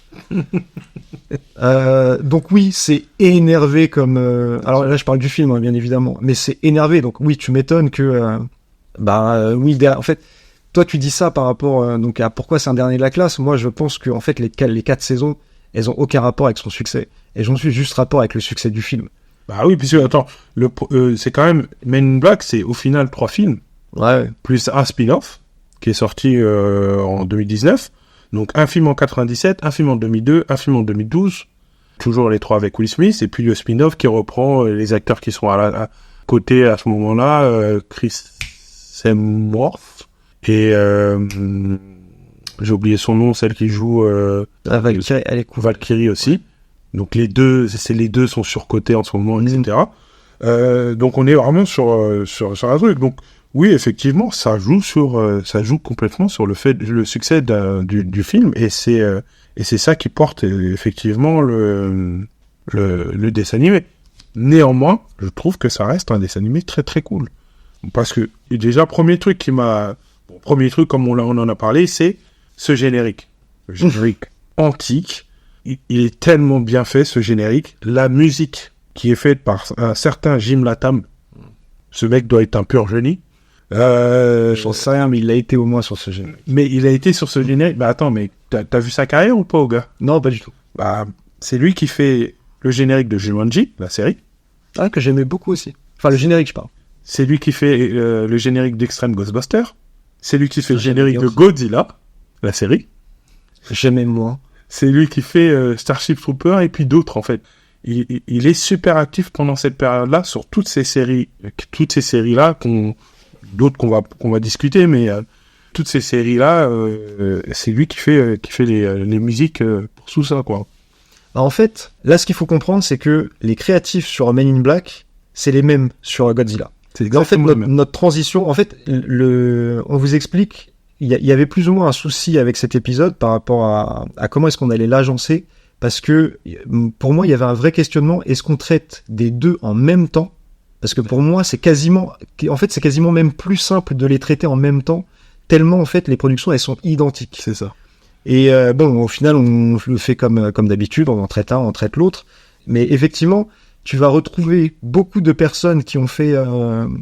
Donc oui, c'est énervé comme... alors là, je parle du film, hein, bien évidemment. Mais c'est énervé, donc oui, tu m'étonnes que... oui, en fait, toi, tu dis ça par rapport donc à pourquoi c'est un dernier de la classe. Moi, je pense que en fait, les 4 saisons, elles ont aucun rapport avec son succès. Elles ont juste rapport avec le succès du film. Bah oui, puisque, attends, c'est quand même... Men in Black, c'est au final 3 films. Ouais. Plus un spin-off, qui est sorti en 2019. Donc un film en 97, un film en 2002, un film en 2012. Toujours les 3 avec Will Smith. Et puis le spin-off qui reprend les acteurs qui sont à côté à ce moment-là. Chris Hemsworth. Et j'ai oublié son nom, celle qui joue... Valkyrie, elle est cool. Valkyrie aussi. Donc les deux sont surcotés en ce moment, etc. Donc on est vraiment sur un truc. Donc oui, effectivement, ça joue complètement sur le succès du film, et c'est ça qui porte effectivement le dessin animé. Néanmoins, je trouve que ça reste un dessin animé très très cool, parce que déjà premier truc comme on en a parlé, c'est ce générique, le générique antique. Il est tellement bien fait, ce générique. La musique qui est faite par un certain Jim Latham, ce mec doit être un pur génie. J'en sais rien, mais il a été au moins sur ce générique. Mais il a été sur ce générique. Bah attends, mais t'as vu sa carrière ou pas, au gars? Non, pas du tout. Bah, c'est lui qui fait le générique de Jumanji, la série. Ah, que j'aimais beaucoup aussi. Enfin, le générique, je parle. C'est lui qui fait le générique d'Extreme Ghostbusters. C'est lui qui fait le générique de Godzilla, la série. Jamais moins. C'est lui qui fait Starship Trooper et puis d'autres, en fait. Il est super actif pendant cette période-là sur toutes ces séries-là, d'autres qu'on va discuter, mais toutes ces séries-là, c'est lui qui fait les musiques pour tout ça, quoi. En fait, là, ce qu'il faut comprendre, c'est que les créatifs sur Men in Black, c'est les mêmes sur Godzilla. C'est exactement en fait, notre transition, en fait, on vous explique, il y avait plus ou moins un souci avec cet épisode par rapport à comment est-ce qu'on allait l'agencer, parce que pour moi, il y avait un vrai questionnement, est-ce qu'on traite des deux en même temps? Parce que pour moi, c'est quasiment même plus simple de les traiter en même temps, tellement, en fait, les productions, elles sont identiques. C'est ça. Et au final, on le fait comme d'habitude, on en traite un, on traite l'autre. Mais effectivement, tu vas retrouver beaucoup de personnes qui ont fait...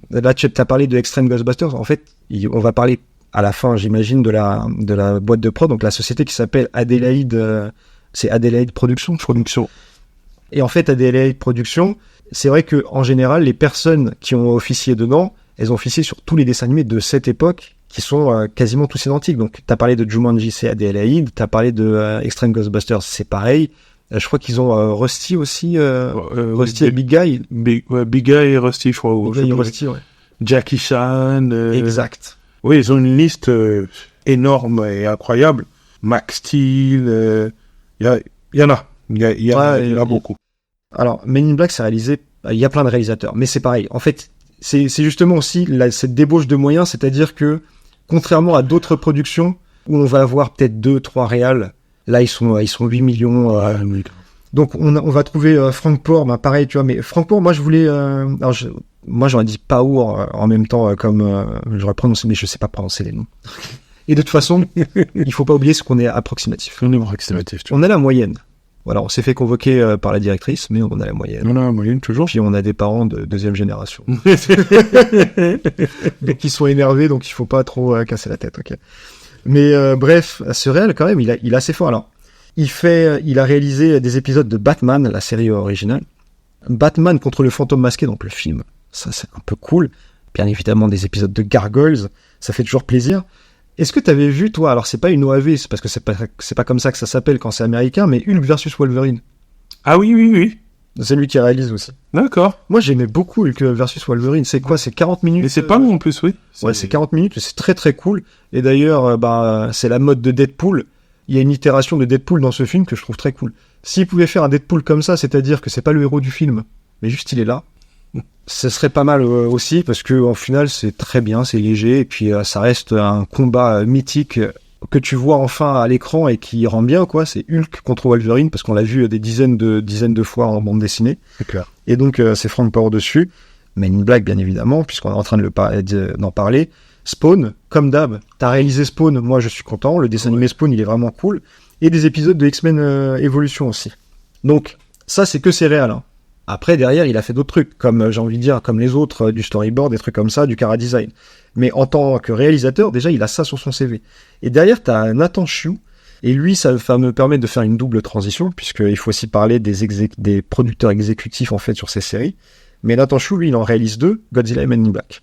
là, tu as parlé de Extreme Ghostbusters. En fait, on va parler à la fin, j'imagine, de la boîte de prod, donc la société qui s'appelle Adelaide... c'est Adelaide Productions. Et en fait, Adelaide Productions, c'est vrai que en général, les personnes qui ont officié dedans, elles ont officié sur tous les dessins animés de cette époque, qui sont quasiment tous identiques. Donc, t'as parlé de Jumanji, c'est Adelaide, t'as parlé de Extreme Ghostbusters, c'est pareil. Je crois qu'ils ont Rusty aussi, Rusty et Big Guy. Big Guy et Rusty, je crois. Big Guy et Rusty, ouais. Jackie Chan. Exact. Oui, ils ont une liste énorme et incroyable. Max Steel, il y en a. Il y en a beaucoup. Alors, Men in Black, c'est réalisé, il y a plein de réalisateurs, mais c'est pareil. En fait, c'est justement aussi cette débauche de moyens, c'est-à-dire que, contrairement à d'autres productions, où on va avoir peut-être 2-3 réals, là, ils sont 8 millions. Donc, on va trouver Frank Poor, pareil, tu vois, mais Frank Poor, moi, je voulais... moi, j'aurais dit Power en même temps, comme j'aurais prononcé, mais je sais pas prononcer les noms. Et de toute façon, il faut pas oublier ce qu'on est approximatif. On est approximatif. On a la moyenne. Voilà, on s'est fait convoquer par la directrice, mais on a la moyenne. On a la moyenne, toujours. Puis on a des parents de deuxième génération. Donc ils sont énervés, donc il faut pas trop casser la tête, ok. Mais bref, ce réel, quand même, il est assez fort. Alors, il a réalisé des épisodes de Batman, la série originale. Batman contre le fantôme masqué, donc le film. Ça, c'est un peu cool. Bien évidemment, des épisodes de Gargoyles, ça fait toujours plaisir. Est-ce que t'avais vu, toi, alors c'est pas une OAV, c'est parce que c'est pas comme ça que ça s'appelle quand c'est américain, mais Hulk versus Wolverine. Ah oui. C'est lui qui réalise aussi. D'accord. Moi, j'aimais beaucoup Hulk versus Wolverine. C'est quoi? C'est 40 minutes. Mais c'est pas long en plus, oui. Ouais, c'est 40 minutes, c'est très très cool. Et d'ailleurs, c'est la mode de Deadpool. Il y a une itération de Deadpool dans ce film que je trouve très cool. S'il pouvait faire un Deadpool comme ça, c'est-à-dire que c'est pas le héros du film, mais juste il est là, ce serait pas mal aussi, parce que en final c'est très bien, c'est léger, et puis ça reste un combat mythique que tu vois enfin à l'écran et qui rend bien, quoi. C'est Hulk contre Wolverine, parce qu'on l'a vu des dizaines de fois en bande dessinée. C'est clair. Et donc c'est Frank Power dessus, Men in Black bien évidemment, puisqu'on est en train d'en parler. Spawn, comme d'hab, t'as réalisé Spawn, moi je suis content, le dessin animé Spawn il est vraiment cool, et des épisodes de X-Men Evolution aussi. Donc ça c'est que c'est réel, hein. Après, derrière, il a fait d'autres trucs, comme, j'ai envie de dire, comme les autres, du storyboard, des trucs comme ça, du chara-design. Mais en tant que réalisateur, déjà, il a ça sur son CV. Et derrière, t'as Nathan Chiu, et lui, ça va me permettre de faire une double transition, puisqu'il faut aussi parler des producteurs exécutifs, en fait, sur ces séries. Mais Nathan Chiu, lui, il en réalise 2, Godzilla et Men in Black.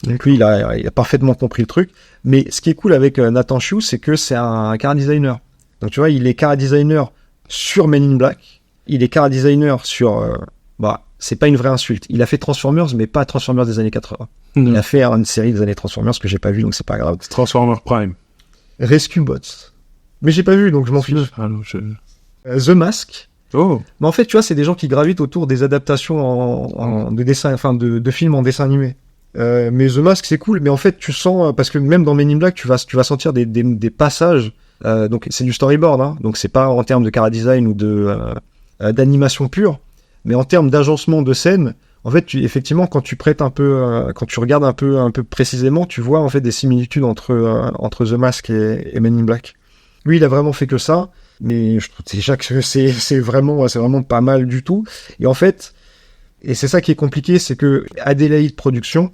Donc lui, il a parfaitement compris le truc. Mais ce qui est cool avec Nathan Chiu, c'est que c'est un chara-designer. Donc tu vois, il est chara-designer sur Men in Black, il est chara-designer sur... c'est pas une vraie insulte. Il a fait Transformers, mais pas Transformers des années 80. Il a fait une série des années Transformers que j'ai pas vu, donc c'est pas grave. Transformers Prime. Rescue Bots. Mais j'ai pas vu, donc je m'en fiche. The Mask. Oh. Mais en fait, tu vois, c'est des gens qui gravitent autour des adaptations de dessins, enfin de films en dessin animé. Mais The Mask, c'est cool. Mais en fait, tu sens, parce que même dans Men in Black, tu vas sentir des passages. Donc c'est du storyboard, hein. Donc c'est pas en termes de chara-design ou d'animation pure. Mais en termes d'agencement de scène, en fait, effectivement, quand tu prêtes un peu, quand tu regardes un peu précisément, tu vois en fait des similitudes entre The Mask et Men in Black. Lui, il a vraiment fait que ça, mais je trouve déjà que c'est vraiment pas mal du tout. Et en fait, et c'est ça qui est compliqué, c'est que Adelaide Productions,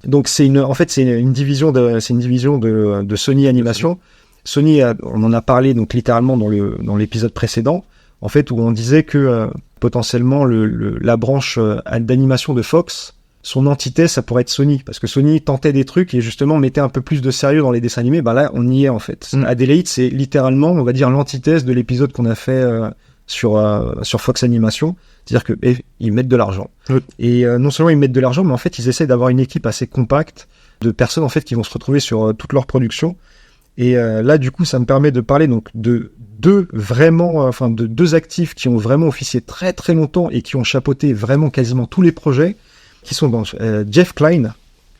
donc c'est une division de Sony Animation. Sony, on en a parlé donc littéralement dans l'épisode précédent, en fait, où on disait que potentiellement la branche d'animation de Fox son antithèse, ça pourrait être Sony, parce que Sony tentait des trucs et justement mettait un peu plus de sérieux dans les dessins animés. Bah là, on y est en fait. Adélaïde, c'est littéralement, on va dire, l'antithèse de l'épisode qu'on a fait sur Fox Animation. C'est-à-dire que ils mettent de l'argent. Et non seulement ils mettent de l'argent, mais en fait, ils essaient d'avoir une équipe assez compacte de personnes en fait qui vont se retrouver sur toute leur production. Et là, du coup, ça me permet de parler donc de deux actifs qui ont vraiment officié très très longtemps et qui ont chapeauté vraiment quasiment tous les projets, qui sont dans Jeff Klein,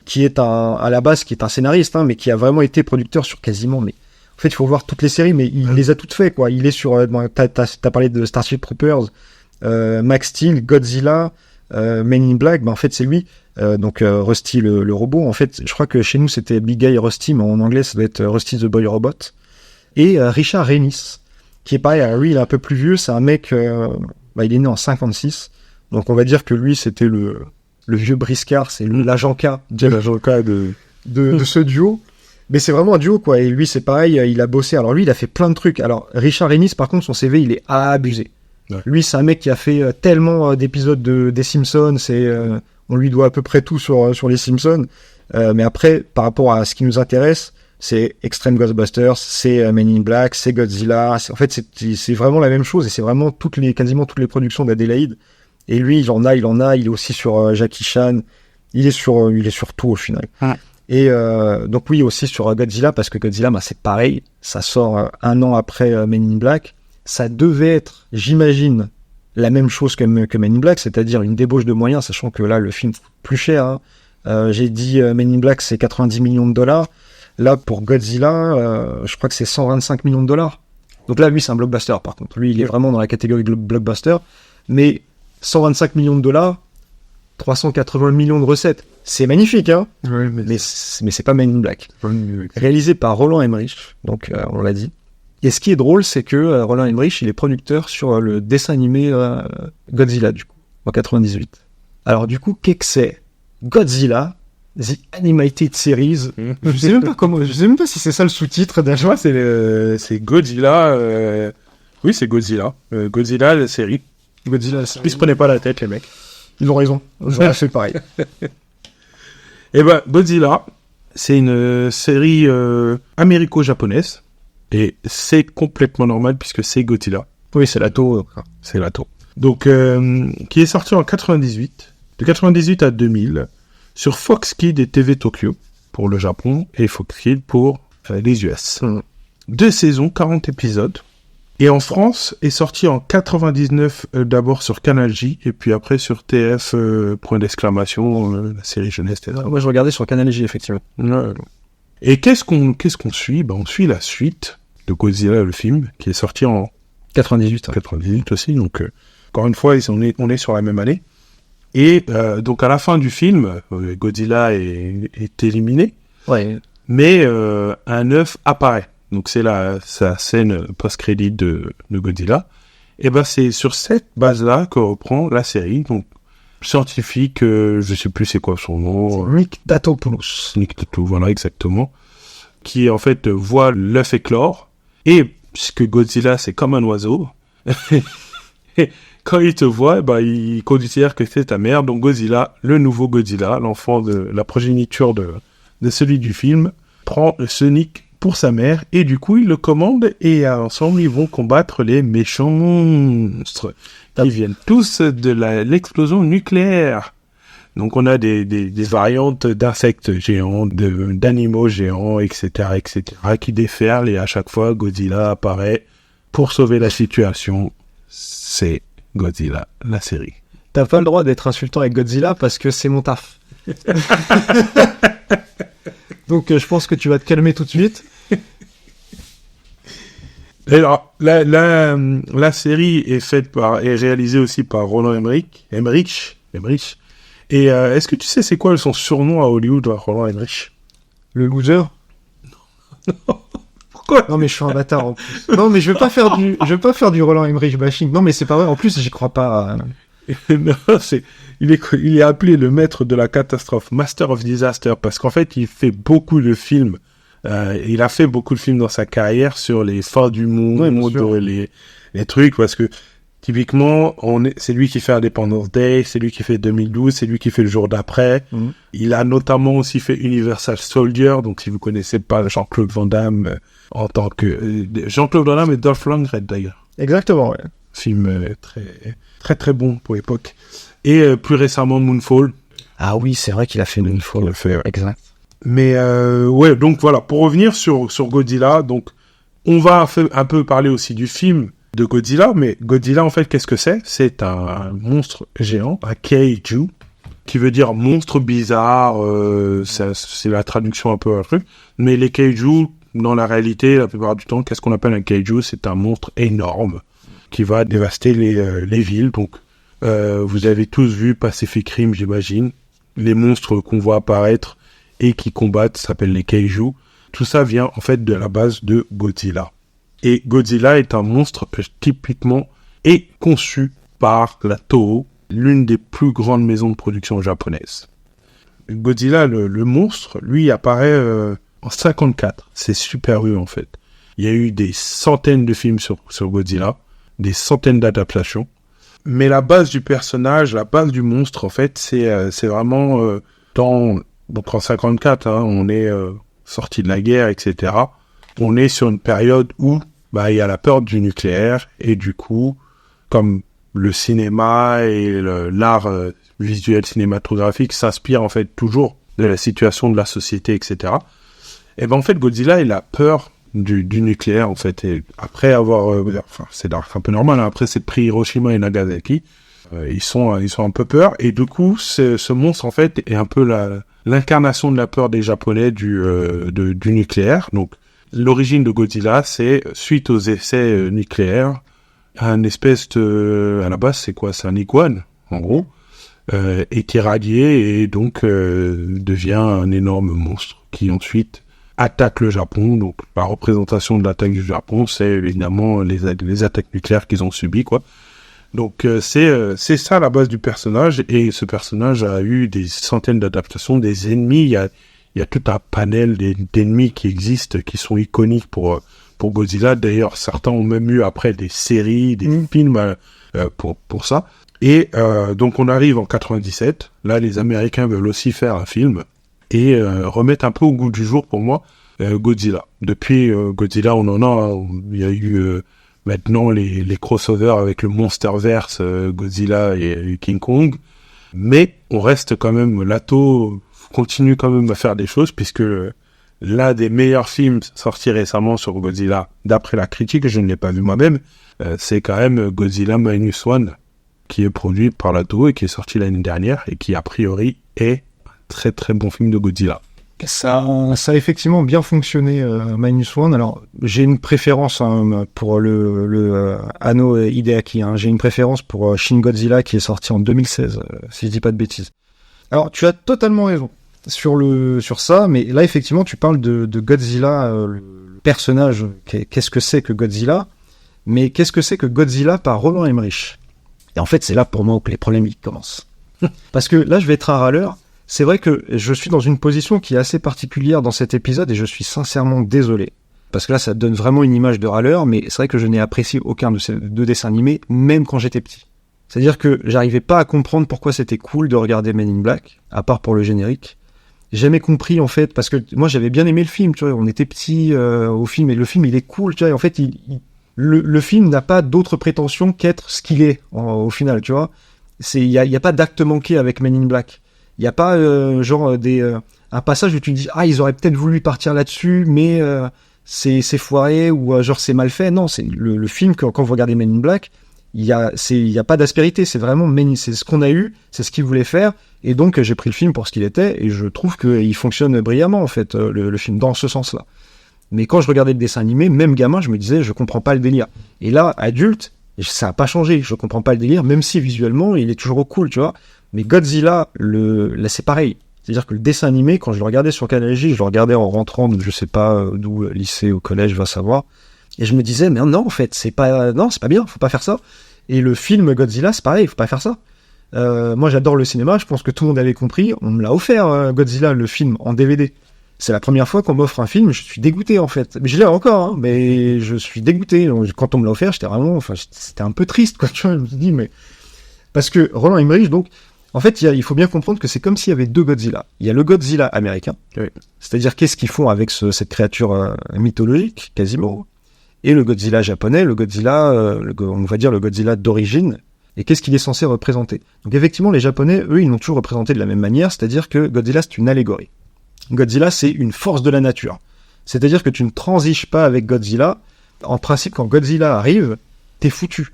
qui est à la base qui est un scénariste, mais qui a vraiment été producteur sur quasiment. Mais en fait, il faut voir toutes les séries, mais il les a toutes fait quoi. Il est sur. T'as parlé de Starship Troopers, Max Steel, Godzilla, Men in Black. En fait, c'est lui. Donc Rusty le robot. En fait, je crois que chez nous c'était Big Guy Rusty, mais en anglais ça doit être Rusty the Boy Robot. Et Richard Rennis, qui est pareil. Lui, il est un peu plus vieux. C'est un mec. Il est né en 56. Donc on va dire que lui, c'était le vieux briscard. C'est l'agent K. L'agent K de ce duo. Mais c'est vraiment un duo, quoi. Et lui, c'est pareil. Il a bossé. Alors lui, il a fait plein de trucs. Alors Richard Rennis, par contre, son CV, il est abusé. Ouais. Lui, c'est un mec qui a fait tellement d'épisodes des Simpsons. On lui doit à peu près tout sur les Simpsons. Mais après, par rapport à ce qui nous intéresse, c'est Extreme Ghostbusters, c'est Men in Black, c'est Godzilla. En fait, c'est vraiment la même chose. Et c'est vraiment quasiment toutes les productions d'Adélaïde. Et lui, il en a. Il est aussi sur Jackie Chan. Il est sur tout au final. Ouais. Et donc oui, aussi sur Godzilla, parce que Godzilla, c'est pareil. Ça sort 1 an après Men in Black. Ça devait être, j'imagine, la même chose que Men in Black, c'est-à-dire une débauche de moyens, sachant que là, le film coûte plus cher. J'ai dit Men in Black, c'est 90 millions de dollars. Là, pour Godzilla, je crois que c'est 125 millions de dollars. Donc là, lui, c'est un blockbuster, par contre. Lui, il est vraiment dans la catégorie blockbuster. Mais 125 millions de dollars, 380 millions de recettes. C'est magnifique, hein. Oui, mais c'est pas Men in Black. Réalisé par Roland Emmerich, donc on l'a dit. Et ce qui est drôle, c'est que Roland Emmerich, il est producteur sur le dessin animé Godzilla, du coup, en 98. Alors du coup, qu'est-ce que c'est Godzilla, The Animated Series. Je sais même pas si c'est ça le sous-titre d'un choix. C'est Godzilla. Oui, c'est Godzilla. Godzilla, la série. Godzilla, la série. Ils se prenaient pas la tête, les mecs. Ils ont raison. J'aurais fait pareil. Et Godzilla, c'est une série américo-japonaise. Et c'est complètement normal puisque c'est Godzilla. Oui, c'est l'Ato. C'est l'Ato. Donc, qui est sorti en 98. De 98 à 2000. Sur Fox Kids et TV Tokyo pour le Japon. Et Fox Kids pour les US. 2 saisons, 40 épisodes. Et en France, est sorti en 99 d'abord sur Canal J. Et puis après sur TF, point d'exclamation, la série jeunesse. Moi, je regardais sur Canal J, effectivement. Et qu'est-ce qu'on suit ? On suit la suite de Godzilla, le film, qui est sorti en 98. 98 aussi, donc encore une fois, on est sur la même année. Et donc à la fin du film, Godzilla est éliminé, mais un œuf apparaît. Donc c'est sa scène post-crédit de Godzilla. Et c'est sur cette base-là que reprend la série. Donc scientifique, je sais plus c'est quoi son nom. Nick Tatopoulos. Nick Tatopoulos, voilà, exactement. Qui, en fait, voit l'œuf éclore. Et, puisque Godzilla, c'est comme un oiseau, et quand il te voit, il considère que c'est ta mère. Donc Godzilla, le nouveau Godzilla, l'enfant de la progéniture de celui du film, prend Sonic pour sa mère. Et du coup, il le commande. Et ensemble, ils vont combattre les méchants monstres. Ils viennent tous de l'explosion nucléaire. Donc on a des variantes d'insectes géants, d'animaux géants, etc., qui déferlent, et à chaque fois Godzilla apparaît pour sauver la situation. C'est Godzilla, la série. T'as pas le droit d'être insultant avec Godzilla parce que c'est mon taf. Donc je pense que tu vas te calmer tout de suite. Alors, la série est réalisée aussi par Roland Emmerich. Et est-ce que tu sais c'est quoi son surnom à Hollywood, Roland Emmerich ? Le loser ? Non. Pourquoi ? Non mais je suis un bâtard en plus. Non mais je veux pas faire du Roland Emmerich bashing. Non mais c'est pas vrai. En plus j'y crois pas. Non, il est appelé le maître de la catastrophe, Master of Disaster, parce qu'en fait il fait beaucoup de films. Il a fait beaucoup de films dans sa carrière sur les fins du monde, les trucs, parce que Typiquement, c'est lui qui fait Independence Day, c'est lui qui fait 2012, c'est lui qui fait le jour d'après. Il a notamment aussi fait Universal Soldier, donc si vous connaissez pas Jean-Claude Van Damme en tant que... Jean-Claude Van Damme et Dolph Lundgren d'ailleurs. Exactement, ouais. Film très très très bon pour l'époque. Et plus récemment Moonfall. Ah oui, c'est vrai qu'il a fait Moonfall. Il a fait, ouais. Exact. Mais ouais, donc voilà, pour revenir sur Godzilla, donc on va un peu parler aussi du film de Godzilla, mais Godzilla en fait qu'est-ce que c'est ? C'est un monstre géant, un kaiju, qui veut dire monstre bizarre, c'est la traduction un peu un truc, mais les kaiju, dans la réalité, la plupart du temps, qu'est-ce qu'on appelle un kaiju ? C'est un monstre énorme qui va dévaster les villes, donc vous avez tous vu Pacific Rim, j'imagine, les monstres qu'on voit apparaître et qui combattent s'appellent les kaiju. Tout ça vient en fait de la base de Godzilla. Et Godzilla est un monstre typiquement et conçu par la Toho, l'une des plus grandes maisons de production japonaises. Godzilla, le monstre, lui apparaît en 54. C'est Super U en fait. Il y a eu des centaines de films sur Godzilla, des centaines d'adaptations. Mais la base du personnage, la base du monstre en fait, c'est vraiment donc en 54, hein, on est sorti de la guerre, etc. On est sur une période où il y a la peur du nucléaire et du coup, comme le cinéma et l'art visuel cinématographique s'inspirent en fait toujours de la situation de la société, etc. Et en fait Godzilla il a peur du nucléaire en fait. Et après avoir, c'est un peu normal. Hein, après c'est pris Hiroshima et Nagasaki, ils sont un peu peur et du coup ce monstre en fait est un peu l'incarnation de la peur des Japonais du nucléaire. Donc, l'origine de Godzilla, c'est suite aux essais nucléaires, à la base, c'est quoi ? C'est un iguane, en gros, est irradié et donc devient un énorme monstre qui ensuite attaque le Japon. Donc, la représentation de l'attaque du Japon, c'est évidemment les attaques nucléaires qu'ils ont subies, quoi. Donc c'est ça la base du personnage, et ce personnage a eu des centaines d'adaptations, des ennemis, il y a tout un panel d'ennemis qui existent, qui sont iconiques pour Godzilla. D'ailleurs, certains ont même eu après des séries, des films pour ça. Et donc on arrive en 97, là les Américains veulent aussi faire un film, et remettre un peu au goût du jour pour moi Godzilla. Depuis Godzilla, il y a eu... maintenant, les crossovers avec le Monsterverse, Godzilla et King Kong. Mais on reste quand même, Lato continue quand même à faire des choses, puisque l'un des meilleurs films sortis récemment sur Godzilla, d'après la critique, je ne l'ai pas vu moi-même, c'est quand même Godzilla Minus One, qui est produit par Lato et qui est sorti l'année dernière, et qui a priori est un très très bon film de Godzilla. Ça a effectivement bien fonctionné, Minus One. Alors, j'ai une préférence pour le Anno Hideaki. Hein. J'ai une préférence pour Shin Godzilla qui est sorti en 2016, si je dis pas de bêtises. Alors, tu as totalement raison sur ça, mais là, effectivement, tu parles de Godzilla, le personnage. Qu'est-ce que c'est que Godzilla ? Mais qu'est-ce que c'est que Godzilla par Roland Emmerich ? Et en fait, c'est là pour moi que les problèmes commencent. Parce que là, je vais être un râleur. C'est vrai que je suis dans une position qui est assez particulière dans cet épisode et je suis sincèrement désolé. Parce que là, ça donne vraiment une image de râleur, mais c'est vrai que je n'ai apprécié aucun de ces deux dessins animés, même quand j'étais petit. C'est-à-dire que j'arrivais pas à comprendre pourquoi c'était cool de regarder Men in Black, à part pour le générique. J'ai jamais compris, en fait, parce que moi, j'avais bien aimé le film, tu vois, on était petits au film, et le film, il est cool, tu vois, et en fait, le film n'a pas d'autre prétention qu'être ce qu'il est, au final, tu vois. Il y a pas d'acte manqué avec Men in Black. Il n'y a pas un passage où tu te dis ils auraient peut-être voulu partir là-dessus, mais c'est foiré ou genre c'est mal fait. Non, c'est le film quand vous regardez Men in Black, il y a pas d'aspérité. C'est vraiment c'est ce qu'on a eu, c'est ce qu'il voulait faire, et donc j'ai pris le film pour ce qu'il était et je trouve qu'il fonctionne brillamment en fait le film dans ce sens-là. Mais quand je regardais le dessin animé, même gamin, je me disais je comprends pas le délire. Et là, adulte, ça a pas changé. Je comprends pas le délire, même si visuellement il est toujours cool, tu vois. Mais Godzilla, là c'est pareil. C'est-à-dire que le dessin animé, quand je le regardais sur Canal J, je le regardais en rentrant de je sais pas d'où, lycée ou collège, va savoir. Et je me disais, mais non, en fait, c'est pas bien, faut pas faire ça. Et le film Godzilla, c'est pareil, faut pas faire ça. Moi, j'adore le cinéma, je pense que tout le monde avait compris. On me l'a offert, Godzilla, le film, en DVD. c'est la première fois qu'on m'offre un film, je suis dégoûté en fait. Mais je l'ai encore, hein, mais je suis dégoûté. Quand on me l'a offert, c'était un peu triste, quoi. Tu vois, je me suis dit, mais parce que Roland Emmerich, donc, en fait, il faut bien comprendre que c'est comme s'il y avait deux Godzilla. Il y a le Godzilla américain, c'est-à-dire qu'est-ce qu'ils font avec cette créature mythologique, quasiment, et le Godzilla japonais, le Godzilla, on va dire le Godzilla d'origine, et qu'est-ce qu'il est censé représenter. Donc effectivement, les Japonais, eux, ils l'ont toujours représenté de la même manière, c'est-à-dire que Godzilla, c'est une allégorie. Godzilla, c'est une force de la nature. C'est-à-dire que tu ne transiges pas avec Godzilla. En principe, quand Godzilla arrive, t'es foutu.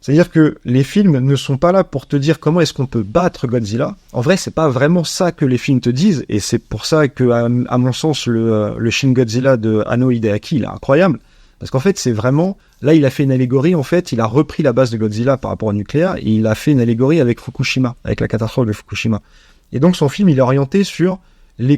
C'est-à-dire que les films ne sont pas là pour te dire comment est-ce qu'on peut battre Godzilla. En vrai, c'est pas vraiment ça que les films te disent, et c'est pour ça que, à mon sens, le Shin Godzilla de Hanno Hideaki, il est incroyable. Parce qu'en fait, c'est vraiment... Là, il a fait une allégorie, en fait, il a repris la base de Godzilla par rapport au nucléaire, et il a fait une allégorie avec Fukushima, avec la catastrophe de Fukushima. Et donc, son film, il est orienté sur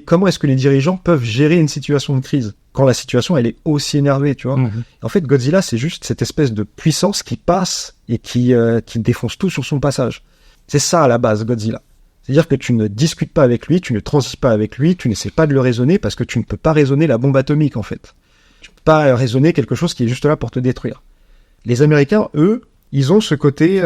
comment est-ce que les dirigeants peuvent gérer une situation de crise, quand la situation, elle est aussi énervée, tu vois. En fait, Godzilla, c'est juste cette espèce de puissance qui passe et qui défonce tout sur son passage. C'est ça, à la base, Godzilla. C'est-à-dire que tu ne discutes pas avec lui, tu ne transiges pas avec lui, tu n'essaies pas de le raisonner, parce que tu ne peux pas raisonner la bombe atomique, en fait. Tu peux pas raisonner quelque chose qui est juste là pour te détruire. Les Américains, eux, ils ont ce côté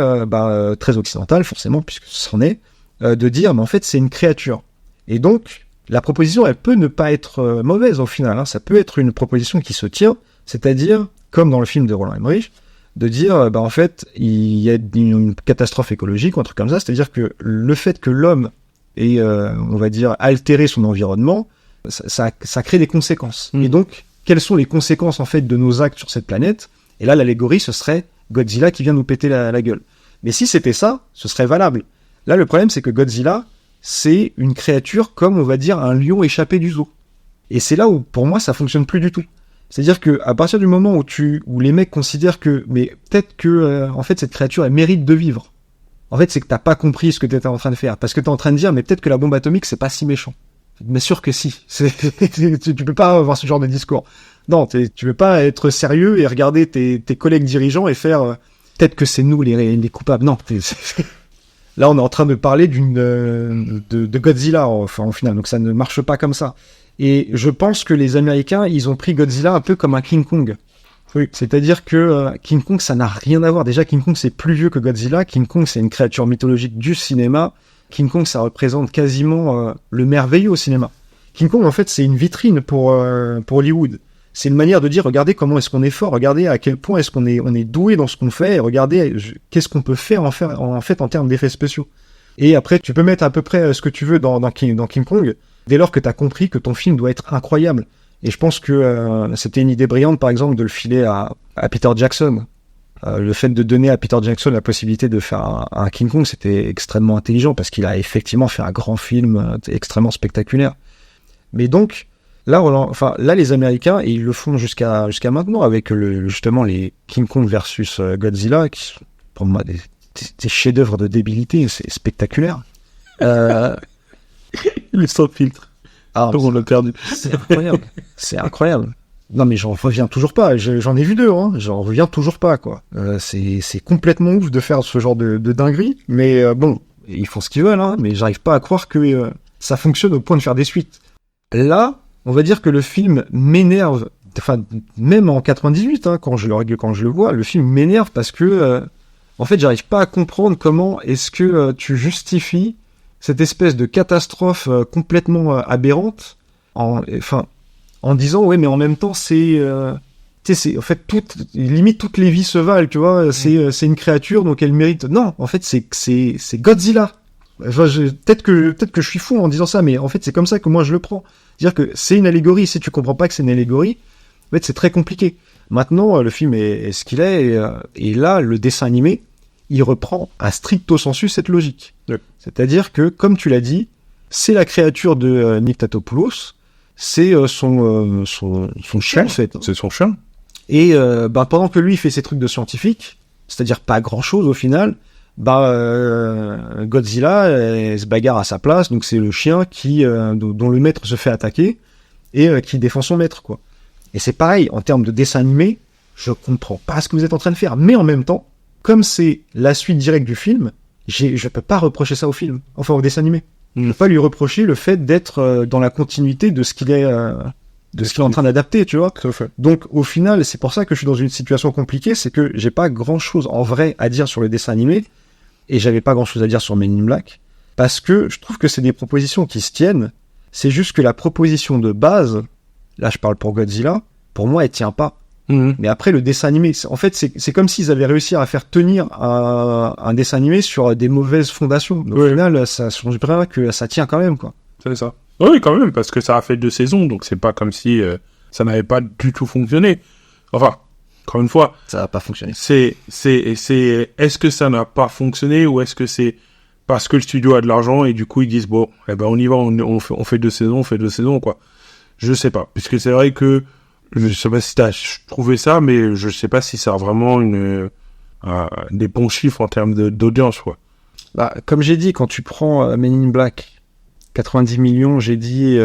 très occidental, forcément, puisque c'en est, de dire, mais en fait, c'est une créature. Et donc, la proposition, elle peut ne pas être mauvaise, au final. Hein. Ça peut être une proposition qui se tient, c'est-à-dire, comme dans le film de Roland Emmerich, de dire, en fait, il y a une catastrophe écologique, ou un truc comme ça, c'est-à-dire que le fait que l'homme ait, on va dire, altéré son environnement, ça crée des conséquences. Et donc, quelles sont les conséquences, en fait, de nos actes sur cette planète? Et là, l'allégorie, ce serait Godzilla qui vient nous péter la gueule. Mais si c'était ça, ce serait valable. Là, le problème, c'est que Godzilla, c'est une créature comme, on va dire, un lion échappé du zoo. Et c'est là où, pour moi, ça fonctionne plus du tout. C'est-à-dire que à partir du moment où les mecs considèrent que, mais peut-être que, en fait, cette créature, elle mérite de vivre. En fait, c'est que t'as pas compris ce que t'étais en train de faire. Parce que t'es en train de dire, mais peut-être que la bombe atomique, c'est pas si méchant. Mais sûr que si. Tu peux pas avoir ce genre de discours. Non, tu peux pas être sérieux et regarder tes collègues dirigeants et faire, peut-être que c'est nous les coupables. Non, là, on est en train de parler de Godzilla, enfin, au final. Donc, ça ne marche pas comme ça. Et je pense que les Américains, ils ont pris Godzilla un peu comme un King Kong. Oui. C'est-à-dire que King Kong, ça n'a rien à voir. Déjà, King Kong, c'est plus vieux que Godzilla. King Kong, c'est une créature mythologique du cinéma. King Kong, ça représente quasiment le merveilleux au cinéma. King Kong, en fait, c'est une vitrine pour Hollywood. C'est une manière de dire, regardez comment est-ce qu'on est fort, regardez à quel point est-ce qu'on est doué dans ce qu'on fait, et regardez qu'est-ce qu'on peut faire en fait en termes d'effets spéciaux. Et après, tu peux mettre à peu près ce que tu veux dans King Kong, dès lors que tu as compris que ton film doit être incroyable. Et je pense que c'était une idée brillante, par exemple, de le filer à Peter Jackson. Le fait de donner à Peter Jackson la possibilité de faire un King Kong, c'était extrêmement intelligent, parce qu'il a effectivement fait un grand film extrêmement spectaculaire. Mais donc, là, les Américains, et ils le font jusqu'à maintenant, avec justement les King Kong versus Godzilla, qui sont pour moi des chefs-d'œuvre de débilité, c'est spectaculaire. Il est sans filtre. On l'a perdu. C'est incroyable. C'est incroyable. Non, mais j'en reviens toujours pas. J'en ai vu deux, hein. J'en reviens toujours pas, quoi. C'est complètement ouf de faire ce genre de dinguerie. Mais bon, ils font ce qu'ils veulent, hein. Mais j'arrive pas à croire que ça fonctionne au point de faire des suites. Là, on va dire que le film m'énerve. Enfin, même en 98, hein, quand je le vois, le film m'énerve parce que, en fait, j'arrive pas à comprendre comment est-ce que tu justifies cette espèce de catastrophe complètement aberrante en disant ouais, mais en même temps c'est en fait limite toutes les vies se valent, tu vois. C'est une créature, donc elle mérite. Non, en fait c'est Godzilla. Enfin, peut-être que je suis fou en disant ça, mais en fait c'est comme ça que moi je le prends. C'est-à-dire que c'est une allégorie. Si tu comprends pas que c'est une allégorie, en fait c'est très compliqué. Maintenant le film est ce qu'il est, et là le dessin animé, il reprend à stricto sensu cette logique. Ouais. C'est-à-dire que, comme tu l'as dit, c'est la créature de Nyctatopoulos, c'est son chien, en fait. C'est son chien. Et pendant que lui, il fait ses trucs de scientifique, c'est-à-dire pas grand-chose au final, Godzilla se bagarre à sa place, donc c'est le chien dont le maître se fait attaquer, et qui défend son maître, quoi. Et c'est pareil, en termes de dessin animé, je comprends pas ce que vous êtes en train de faire, mais en même temps, comme c'est la suite directe du film, je peux pas reprocher ça au film, enfin au dessin animé. Je peux pas lui reprocher le fait d'être dans la continuité de ce qu'il est en train d'adapter, tu vois. Donc au final, c'est pour ça que je suis dans une situation compliquée, c'est que j'ai pas grand chose en vrai à dire sur le dessin animé, et j'avais pas grand chose à dire sur Men in Black, parce que je trouve que c'est des propositions qui se tiennent. C'est juste que la proposition de base, là je parle pour Godzilla, pour moi elle tient pas. Mais après le dessin animé, en fait c'est comme s'ils avaient réussi à faire tenir un dessin animé sur des mauvaises fondations. Au final, ça change rien que ça tient quand même, quoi. C'est ça. Oui, quand même, parce que ça a fait 2 saisons, donc c'est pas comme si ça n'avait pas du tout fonctionné. Enfin, encore une fois, ça n'a pas fonctionné. Est-ce que ça n'a pas fonctionné, ou est-ce que c'est parce que le studio a de l'argent et du coup ils disent bon, eh ben on y va, on fait 2 saisons, quoi. Je sais pas, puisque c'est vrai que je sais pas si t'as trouvé ça, mais je sais pas si ça a vraiment des bons chiffres en termes d'audience, quoi. Bah, comme j'ai dit, quand tu prends Men in Black, 90 millions, j'ai dit,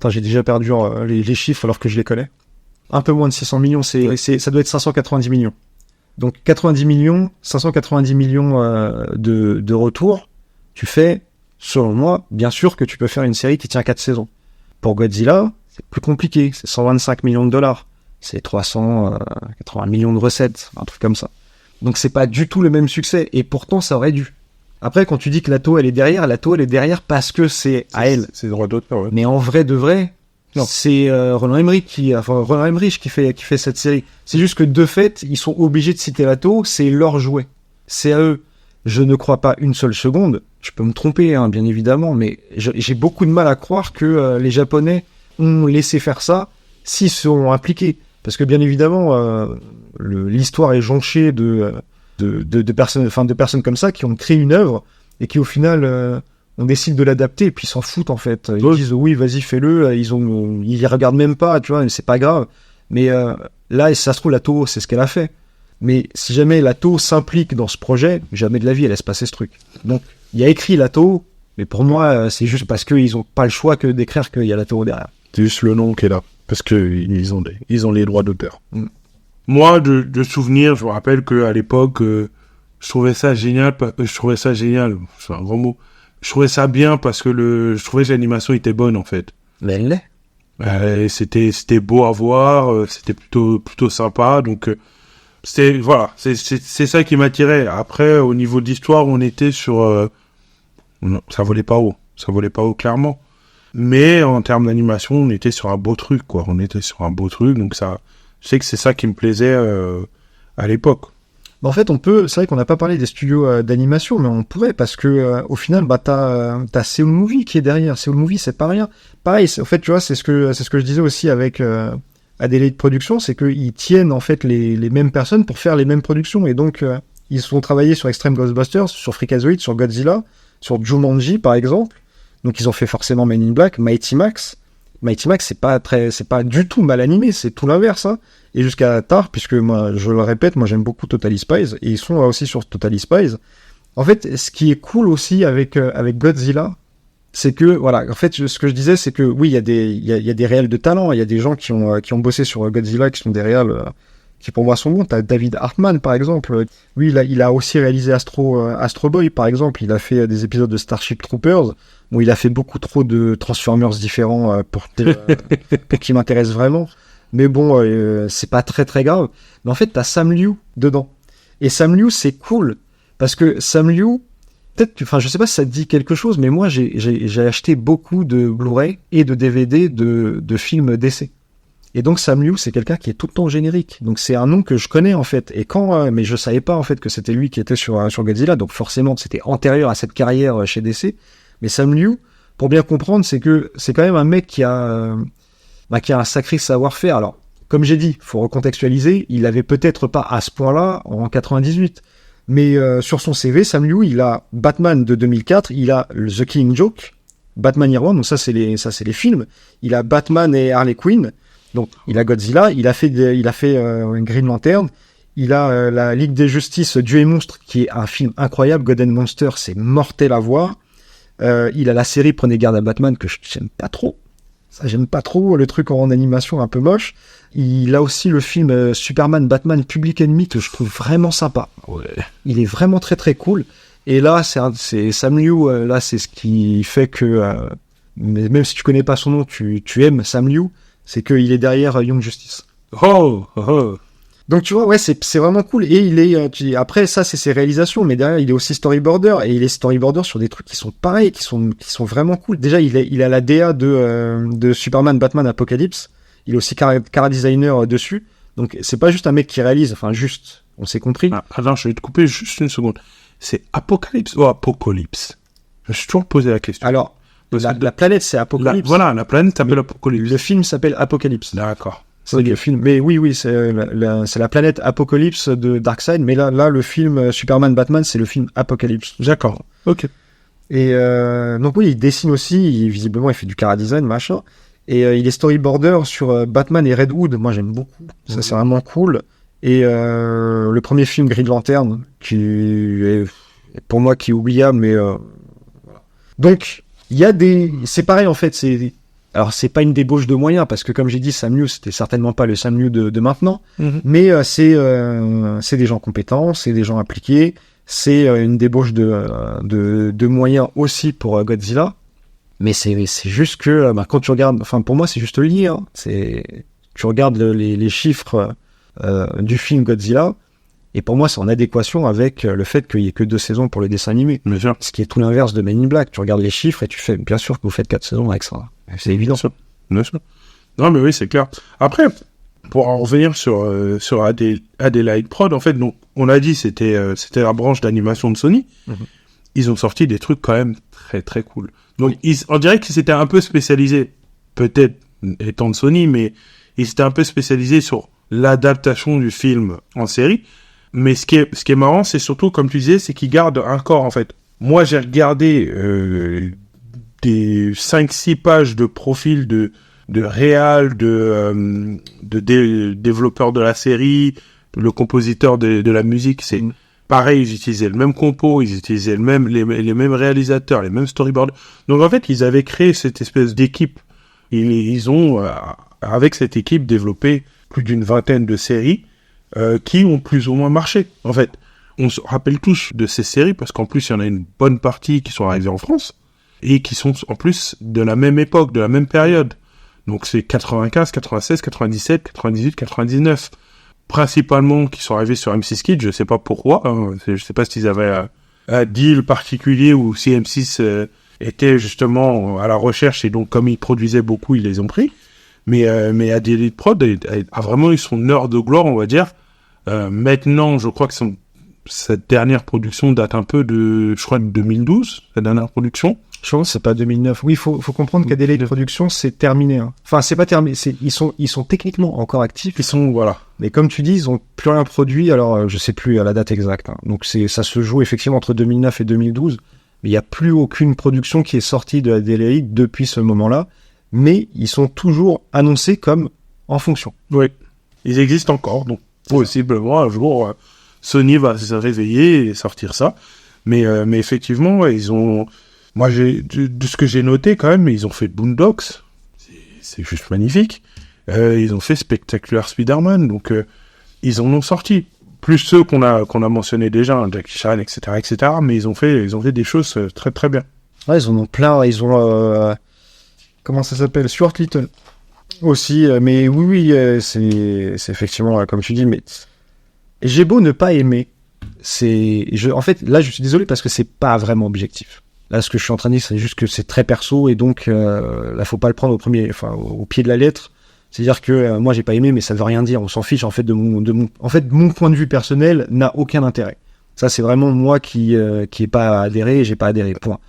j'ai déjà perdu les chiffres alors que je les connais. Un peu moins de 600 millions, ça doit être 590 millions. Donc 90 millions, 590 millions de retours, tu fais, selon moi, bien sûr que tu peux faire une série qui tient 4 saisons. Pour Godzilla, c'est plus compliqué, c'est 125 millions de dollars, c'est 380 millions de recettes, un truc comme ça. Donc c'est pas du tout le même succès, et pourtant ça aurait dû. Après, quand tu dis que Lato elle est derrière parce que c'est à elle. C'est droit d'auteur, ouais. Mais en vrai de vrai, non. C'est Roland Emmerich qui fait cette série. C'est juste que de fait, ils sont obligés de citer Lato, c'est leur jouet. C'est à eux. Je ne crois pas une seule seconde. Je peux me tromper, hein, bien évidemment, mais j'ai beaucoup de mal à croire que les Japonais ont laissé faire ça s'ils sont impliqués. Parce que bien évidemment, l'histoire est jonchée de personnes comme ça qui ont créé une œuvre et qui au final on décide de l'adapter et puis ils s'en foutent en fait. Ils disent oui vas-y fais-le, ils regardent même pas, tu vois, c'est pas grave. Mais là, et ça se trouve, Lato, c'est ce qu'elle a fait. Mais si jamais Lato s'implique dans ce projet, jamais de la vie elle laisse passer ce truc. Donc il y a écrit Lato, mais pour moi c'est juste parce qu'ils ont pas le choix que d'écrire qu'il y a Lato derrière. C'est juste le nom qui est là, parce que ils ont les droits d'auteur. Moi, de souvenir, je me rappelle qu'à l'époque, je trouvais ça génial, c'est un grand mot. Je trouvais ça bien parce que je trouvais que l'animation était bonne, en fait. Mais elle l'est. C'était beau à voir, c'était plutôt sympa, donc c'est ça qui m'attirait. Après, au niveau d'histoire, on était sur ça volait pas haut clairement. Mais en termes d'animation, on était sur un beau truc, quoi. Donc ça, je sais que c'est ça qui me plaisait à l'époque. Bah en fait, c'est vrai qu'on n'a pas parlé des studios d'animation, mais on pourrait, parce que au final, t'as Seoul Movie qui est derrière. Seoul Movie, c'est pas rien. Pareil, en fait, tu vois, c'est ce que je disais aussi avec Adelaide Productions, c'est qu'ils tiennent en fait les mêmes personnes pour faire les mêmes productions, et donc ils ont travaillé sur Extreme Ghostbusters, sur Freakazoid, sur Godzilla, sur Jumanji par exemple. Donc ils ont fait forcément Men in Black, Mighty Max. Mighty Max, c'est pas du tout mal animé, c'est tout l'inverse, hein. Et jusqu'à tard, puisque moi, je le répète, moi j'aime beaucoup Totally Spies, et ils sont aussi sur Totally Spies. En fait, ce qui est cool aussi avec Godzilla, c'est que, voilà, en fait, ce que je disais, c'est que oui, il y a des réels de talent, il y a des gens qui ont bossé sur Godzilla, qui sont des réels qui pour moi sont bons. T'as David Hartman, par exemple. Lui, il a aussi réalisé Astro Boy, par exemple. Il a fait des épisodes de Starship Troopers. Bon, il a fait beaucoup trop de Transformers différents pour qui m'intéressent vraiment. Mais bon, c'est pas très très grave. Mais en fait, t'as Sam Liu dedans. Et Sam Liu, c'est cool. Parce que Sam Liu, je sais pas si ça te dit quelque chose, mais moi, j'ai acheté beaucoup de Blu-ray et de DVD de films d'essai. Et donc Sam Liu, c'est quelqu'un qui est tout le temps au générique. Donc c'est un nom que je connais en fait. Et mais je savais pas en fait que c'était lui qui était sur Godzilla. Donc forcément, c'était antérieur à cette carrière chez DC. Mais Sam Liu, pour bien comprendre, c'est que c'est quand même un mec qui a un sacré savoir-faire. Alors, comme j'ai dit, faut recontextualiser. Il avait peut-être pas à ce point-là en 98. Mais sur son CV, Sam Liu, il a Batman de 2004, il a The Killing Joke, Batman Year One, donc ça c'est les films. Il a Batman et Harley Quinn. Donc, il a Godzilla, il a fait Green Lantern, il a la Ligue des Justices, Dieu et Monstre, qui est un film incroyable, God and Monster, c'est mortel à voir. Il a la série Prenez garde à Batman, que j'aime pas trop. Ça, j'aime pas trop, le truc en animation un peu moche. Il a aussi le film Superman, Batman, Public Enemy, que je trouve vraiment sympa. Ouais. Il est vraiment très très cool. Et là, c'est Sam Liu, là, c'est ce qui fait que, mais même si tu connais pas son nom, tu aimes Sam Liu, c'est qu'il est derrière Young Justice. Oh. Donc tu vois, ouais, c'est vraiment cool. Et il est, après ça, c'est ses réalisations, mais derrière, il est aussi storyboarder, et il est storyboarder sur des trucs qui sont pareils, qui sont vraiment cool. Déjà, il a la DA de Superman, Batman, Apocalypse. Il est aussi cara designer dessus. Donc c'est pas juste un mec qui réalise, enfin juste, on s'est compris. Ah, attends, je vais te couper juste une seconde. C'est Apocalypse ou Apocalypse? Je me suis toujours posé la question. Alors, la planète, c'est Apocalypse. Voilà, la planète s'appelle Apocalypse. Le film s'appelle Apocalypse. D'accord. C'est le film. Mais oui, c'est la planète Apocalypse de Darkseid. Mais là, le film Superman Batman, c'est le film Apocalypse. D'accord. Ok. Et donc oui, il dessine aussi. Visiblement, il fait du chara design, machin. Et il est storyboarder sur Batman et Red Hood. Moi, j'aime beaucoup. Ça, c'est vraiment cool. Et le premier film Green Lantern, qui est pour moi qui est oubliable, mais voilà. Donc il y a c'est pareil en fait. Alors, c'est pas une débauche de moyens, parce que comme j'ai dit, Sam Liu, c'était certainement pas le Sam Liu de maintenant, mais c'est des gens compétents, c'est des gens impliqués, c'est une débauche de moyens aussi pour Godzilla, mais c'est juste que quand tu regardes, enfin pour moi c'est juste lié, hein, tu regardes les chiffres du film Godzilla, et pour moi c'est en adéquation avec le fait qu'il y ait que 2 saisons pour le dessin animé, Bien sûr. ce qui est tout l'inverse de Men in Black. Tu regardes les chiffres et tu fais, bien sûr que vous faites 4 saisons avec ça. C'est évident. Bien sûr. Non, mais oui, c'est clair. Après, pour en revenir sur Adelaide Prod, en fait, donc, on a dit c'était la branche d'animation de Sony. Ils ont sorti des trucs quand même très très cool. Donc, on dirait qu'ils s'étaient un peu spécialisés, peut-être étant de Sony, mais ils s'étaient un peu spécialisés sur l'adaptation du film en série. Mais ce qui est marrant, c'est surtout, comme tu disais, c'est qu'ils gardent un corps, en fait. Moi, j'ai regardé des 5-6 pages de profil de réal, de développeurs de la série, le compositeur de la musique, c'est pareil, ils utilisaient le même compo, ils utilisaient les mêmes réalisateurs, les mêmes storyboards. Donc en fait, ils avaient créé cette espèce d'équipe. Ils ont, avec cette équipe, développé plus d'une vingtaine de séries qui ont plus ou moins marché. En fait, on se rappelle tous de ces séries, parce qu'en plus, il y en a une bonne partie qui sont arrivées en France, et qui sont en plus de la même époque, de la même période. Donc c'est 95, 96, 97, 98, 99. Principalement qui sont arrivés sur M6 Kids, je sais pas pourquoi, hein. Je sais pas s'ils avaient un deal particulier ou si M6 était justement à la recherche, et donc comme ils produisaient beaucoup, ils les ont pris. Mais Adelaide Prod a vraiment eu son heure de gloire, on va dire. Maintenant, je crois que cette dernière production date un peu de, je crois, de 2012, la dernière production. Je pense que c'est pas 2009. Oui, faut comprendre qu'Adelaide Production, c'est terminé. Hein. Enfin, c'est pas terminé. Ils sont techniquement encore actifs. Voilà. Mais comme tu dis, ils ont plus rien produit. Alors, je sais plus à la date exacte. Hein. Donc, ça se joue effectivement entre 2009 et 2012. Mais il y a plus aucune production qui est sortie de Adelaide depuis ce moment-là. Mais ils sont toujours annoncés comme en fonction. Oui. Ils existent encore. Donc, possiblement, un jour, Sony va se réveiller et sortir ça. Mais effectivement, ouais, ils ont... Moi, de ce que j'ai noté quand même, ils ont fait Boondocks, c'est juste magnifique. Ils ont fait Spectacular Spider-Man, donc ils en ont sorti. Plus ceux qu'on a mentionnés déjà, hein, Jackie Chan, etc., mais ils ont fait des choses très très bien. Ouais, ils en ont plein. Ils ont comment ça s'appelle, Stuart Little aussi. Mais oui, c'est effectivement comme tu dis. Mais j'ai beau ne pas aimer, en fait, là, je suis désolé parce que c'est pas vraiment objectif. Là, ce que je suis en train de dire, c'est juste que c'est très perso, et donc là, faut pas le prendre au pied de la lettre. C'est-à-dire que moi, j'ai pas aimé, mais ça veut rien dire. On s'en fiche en fait mon point de vue personnel n'a aucun intérêt. Ça, c'est vraiment moi qui ai pas adhéré, et j'ai pas adhéré. Point.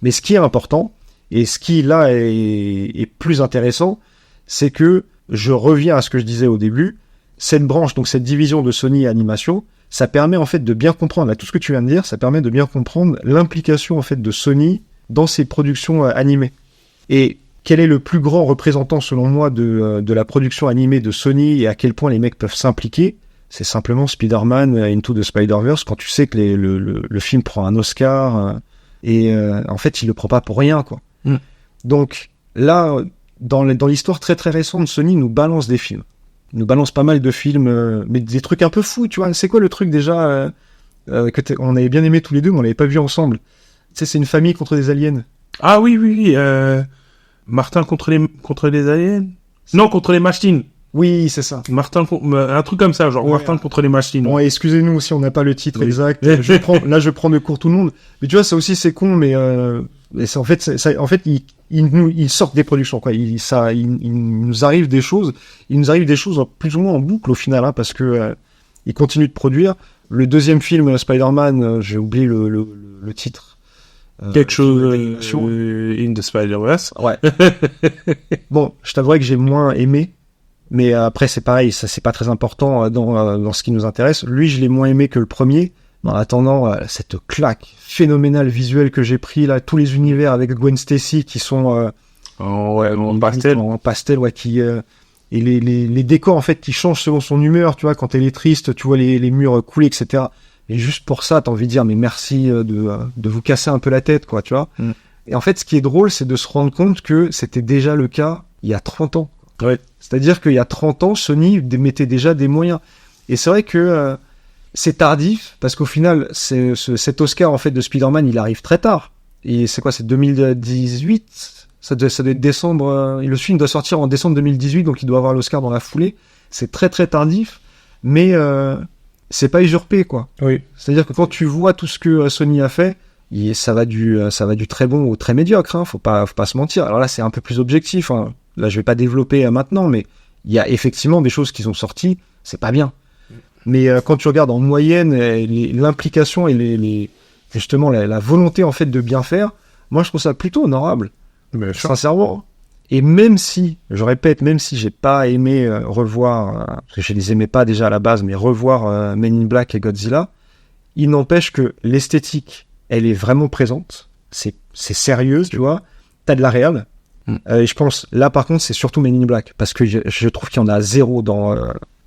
Mais ce qui est important, et ce qui là est plus intéressant, c'est que je reviens à ce que je disais au début. Cette branche, donc cette division de Sony Animation, ça permet en fait de bien comprendre, là, tout ce que tu viens de dire, ça permet de bien comprendre l'implication en fait de Sony dans ses productions animées. Et quel est le plus grand représentant selon moi de la production animée de Sony, et à quel point les mecs peuvent s'impliquer? C'est simplement Spider-Man Into the Spider-Verse, quand tu sais que le film prend un Oscar, et en fait il le prend pas pour rien, quoi. Donc là, dans l'histoire très très récente, Sony nous balance des films. Nous balance pas mal de films, mais des trucs un peu fous, tu vois. C'est quoi le truc déjà on avait bien aimé tous les deux, mais on l'avait pas vu ensemble. Tu sais, c'est une famille contre des aliens. Ah oui. Martin contre les aliens. Non, contre les machines. Oui, c'est ça. Martin, un truc comme ça, genre Martin contre les machines. Bon, excusez-nous si on n'a pas le titre exact. Je prends de court tout le monde. Mais tu vois, ça aussi c'est con, mais c'est, en fait, ils sortent des productions, quoi. Il nous arrive des choses. Il nous arrive des choses plus ou moins en boucle au final, hein, parce que ils continuent de produire. Le deuxième film Spider-Man, j'ai oublié le titre. Quelque chose in the Spider-Verse. Ouais. Bon, je t'avouerai que j'ai moins aimé. Mais après, c'est pareil, ça c'est pas très important dans ce qui nous intéresse. Lui, je l'ai moins aimé que le premier. En attendant, cette claque phénoménale visuelle que j'ai pris là, tous les univers avec Gwen Stacy qui sont en pastel, ouais, et les décors en fait qui changent selon son humeur. Tu vois, quand elle est triste, tu vois les murs couler, etc. Et juste pour ça, t'as envie de dire mais merci de vous casser un peu la tête, quoi, tu vois. Et en fait, ce qui est drôle, c'est de se rendre compte que c'était déjà le cas il y a 30 ans. Ouais. C'est-à-dire qu'il y a 30 ans, Sony mettait déjà des moyens. Et c'est vrai que c'est tardif, parce qu'au final, cet Oscar en fait de Spider-Man, il arrive très tard. Et c'est quoi, c'est 2018 ? Ça doit être décembre. Le film doit sortir en décembre 2018, donc il doit avoir l'Oscar dans la foulée. C'est très très tardif, mais c'est pas usurpé, quoi. Oui. C'est-à-dire que quand tu vois tout ce que Sony a fait, ça va du très bon au très médiocre, hein. Faut pas se mentir. Alors là, c'est un peu plus objectif, hein. Là, je vais pas développer maintenant, mais il y a effectivement des choses qui sont sorties, c'est pas bien. Mais quand tu regardes en moyenne l'implication et justement la volonté en fait de bien faire, moi je trouve ça plutôt honorable, sincèrement. Et même si, je répète, même si j'ai pas aimé revoir, parce que je les aimais pas déjà à la base, mais revoir Men in Black et Godzilla, il n'empêche que l'esthétique, elle est vraiment présente. C'est sérieux, tu vois. T'as de la réal. Et je pense, là par contre, c'est surtout Men in Black, parce que je trouve qu'il y en a zéro dans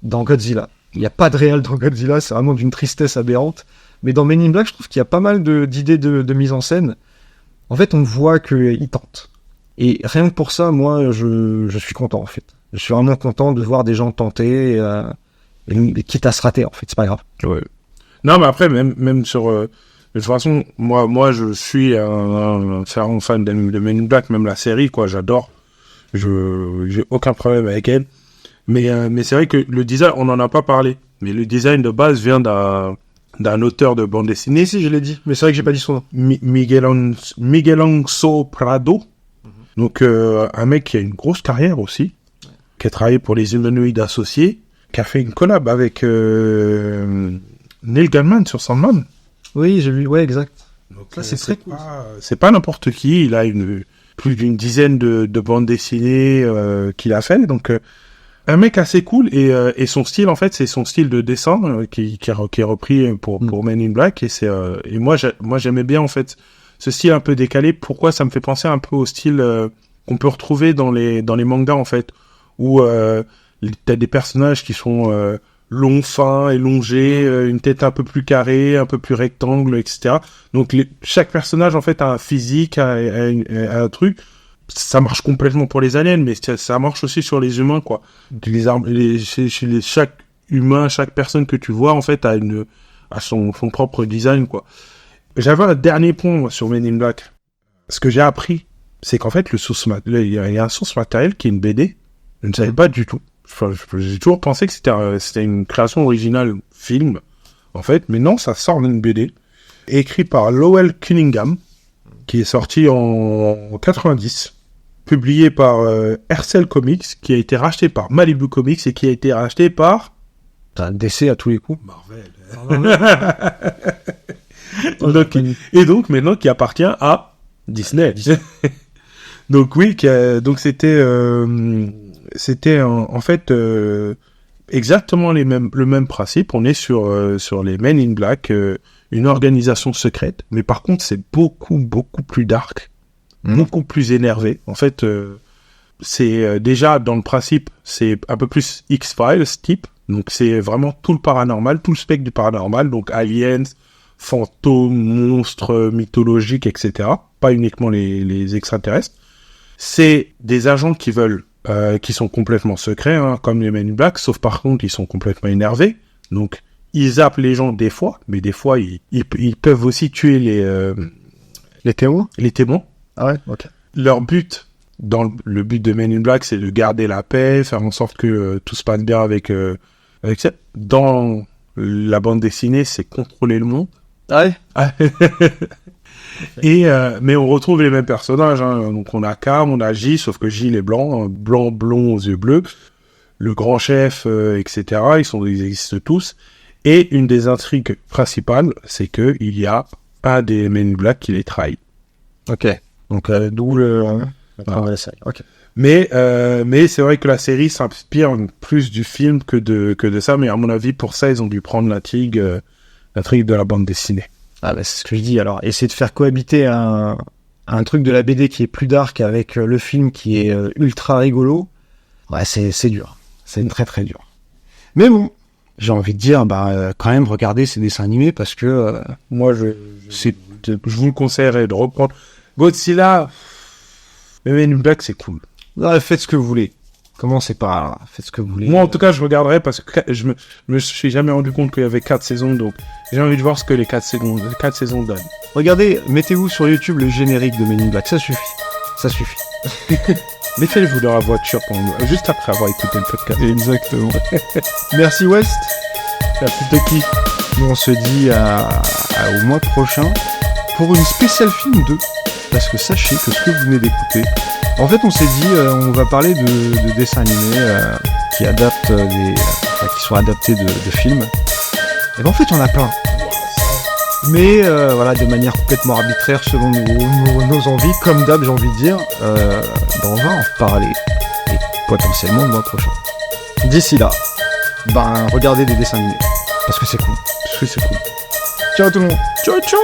Godzilla. Il n'y a pas de réel dans Godzilla, c'est vraiment d'une tristesse aberrante. Mais dans Men in Black, je trouve qu'il y a pas mal d'idées de mise en scène. En fait, on voit qu'il tente. Et rien que pour ça, moi, je suis content, en fait. Je suis vraiment content de voir des gens tenter, et quitte à se rater, en fait, c'est pas grave. Ouais. Non, mais après, même sur... de toute façon, moi, je suis un fervent fan de Men in Black, même la série, quoi, j'adore. J'ai aucun problème avec elle. Mais c'est vrai que le design, on n'en a pas parlé. Mais le design de base vient d'un auteur de bande dessinée. Si, je l'ai dit. Mais c'est vrai que j'ai pas dit son nom. Miguel Ángel Prado. Donc, un mec qui a une grosse carrière aussi. Qui a travaillé pour les Humanoïdes Associés. Qui a fait une collab avec Neil Gaiman sur Sandman. Oui, j'ai vu. Ouais, exact. Donc, ça, c'est très cool. C'est pas n'importe qui. Il a plus d'une dizaine de bandes dessinées qu'il a fait. Donc, un mec assez cool et son style en fait c'est son style de dessin qui est repris pour Men in Black et moi j'aimais bien en fait ce style un peu décalé. Pourquoi ça me fait penser un peu au style qu'on peut retrouver dans les mangas en fait où t'as des personnages qui sont longs, fins, élongés, une tête un peu plus carrée, un peu plus rectangle, etc. Donc chaque personnage en fait a un physique, a un truc. Ça marche complètement pour les aliens, mais ça marche aussi sur les humains, quoi. Chaque humain, chaque personne que tu vois, en fait, a son propre design, quoi. J'avais un dernier point sur Men in Black. Ce que j'ai appris, c'est qu'en fait, il y a un source matériel qui est une BD. Je ne savais pas du tout. Enfin, j'ai toujours pensé que c'était une création originale film, en fait, mais non, ça sort d'une BD écrit par Lowell Cunningham, qui est sorti en 90, publié par Hercel Comics, qui a été racheté par Malibu Comics et qui a été racheté par... T'as un décès à tous les coups. Marvel. donc maintenant qui appartient à Disney. Donc oui, donc c'était en fait exactement le même principe. On est sur les Men in Black, une organisation secrète, mais par contre c'est beaucoup plus dark, beaucoup plus énervé. En fait, c'est déjà dans le principe, c'est un peu plus X-Files type, donc c'est vraiment tout le paranormal, tout le spectre du paranormal, donc aliens, fantômes, monstres mythologiques, etc. Pas uniquement les extraterrestres. C'est des agents qui sont complètement secrets, hein, comme les Men in Black, sauf par contre ils sont complètement énervés, donc ils zappent les gens des fois, mais des fois, ils peuvent aussi tuer Les témoins? les témoins. Ah ouais, ok. Leur but, le but de Men in Black, c'est de garder la paix, faire en sorte que tout se passe bien avec ça. Dans la bande dessinée, c'est contrôler le monde. Ah ouais? Mais on retrouve les mêmes personnages, hein. Donc on a Cam, on a J, sauf que J il est blanc, blond aux yeux bleus. Le grand chef, etc. Ils existent tous. Et une des intrigues principales, c'est que il y a un des Men in Black qui les trahit. Ok. Donc, d'où la trame de la série. Ok. Mais c'est vrai que la série s'inspire plus du film que de ça. Mais à mon avis, pour ça, ils ont dû prendre l'intrigue de la bande dessinée. Ah bah c'est ce que je dis. Alors, essayer de faire cohabiter un truc de la BD qui est plus dark avec le film qui est ultra rigolo, ouais, c'est dur. C'est très très dur. Mais bon, j'ai envie de dire, quand même, regardez ces dessins animés parce que Moi, je vous le conseillerais de reprendre Godzilla. Mais Men in Black, c'est cool. faites ce que vous voulez. Commencez par faites ce que vous voulez. Moi, en tout cas, je regarderai parce que je me suis jamais rendu compte qu'il y avait 4 saisons, donc j'ai envie de voir ce que les 4 saisons donnent. Regardez, mettez-vous sur YouTube le générique de Men in Black, ça suffit. Ça suffit. Mettez-vous dans la voiture juste après avoir écouté le podcast. Exactement. Merci West. Merci Toki. Nous on se dit au mois prochain pour une spéciale film 2. Parce que sachez que ce que vous venez d'écouter, en fait on s'est dit on va parler de dessins animés qui adaptent qui sont adaptés de films. Et ben en fait il y en a plein. Mais voilà, de manière complètement arbitraire selon nos envies, comme d'hab j'ai envie de dire, on va en reparler et potentiellement le mois prochain. D'ici là, regardez des dessins animés, parce que c'est cool. C'est cool. Ciao tout le monde. Ciao, ciao.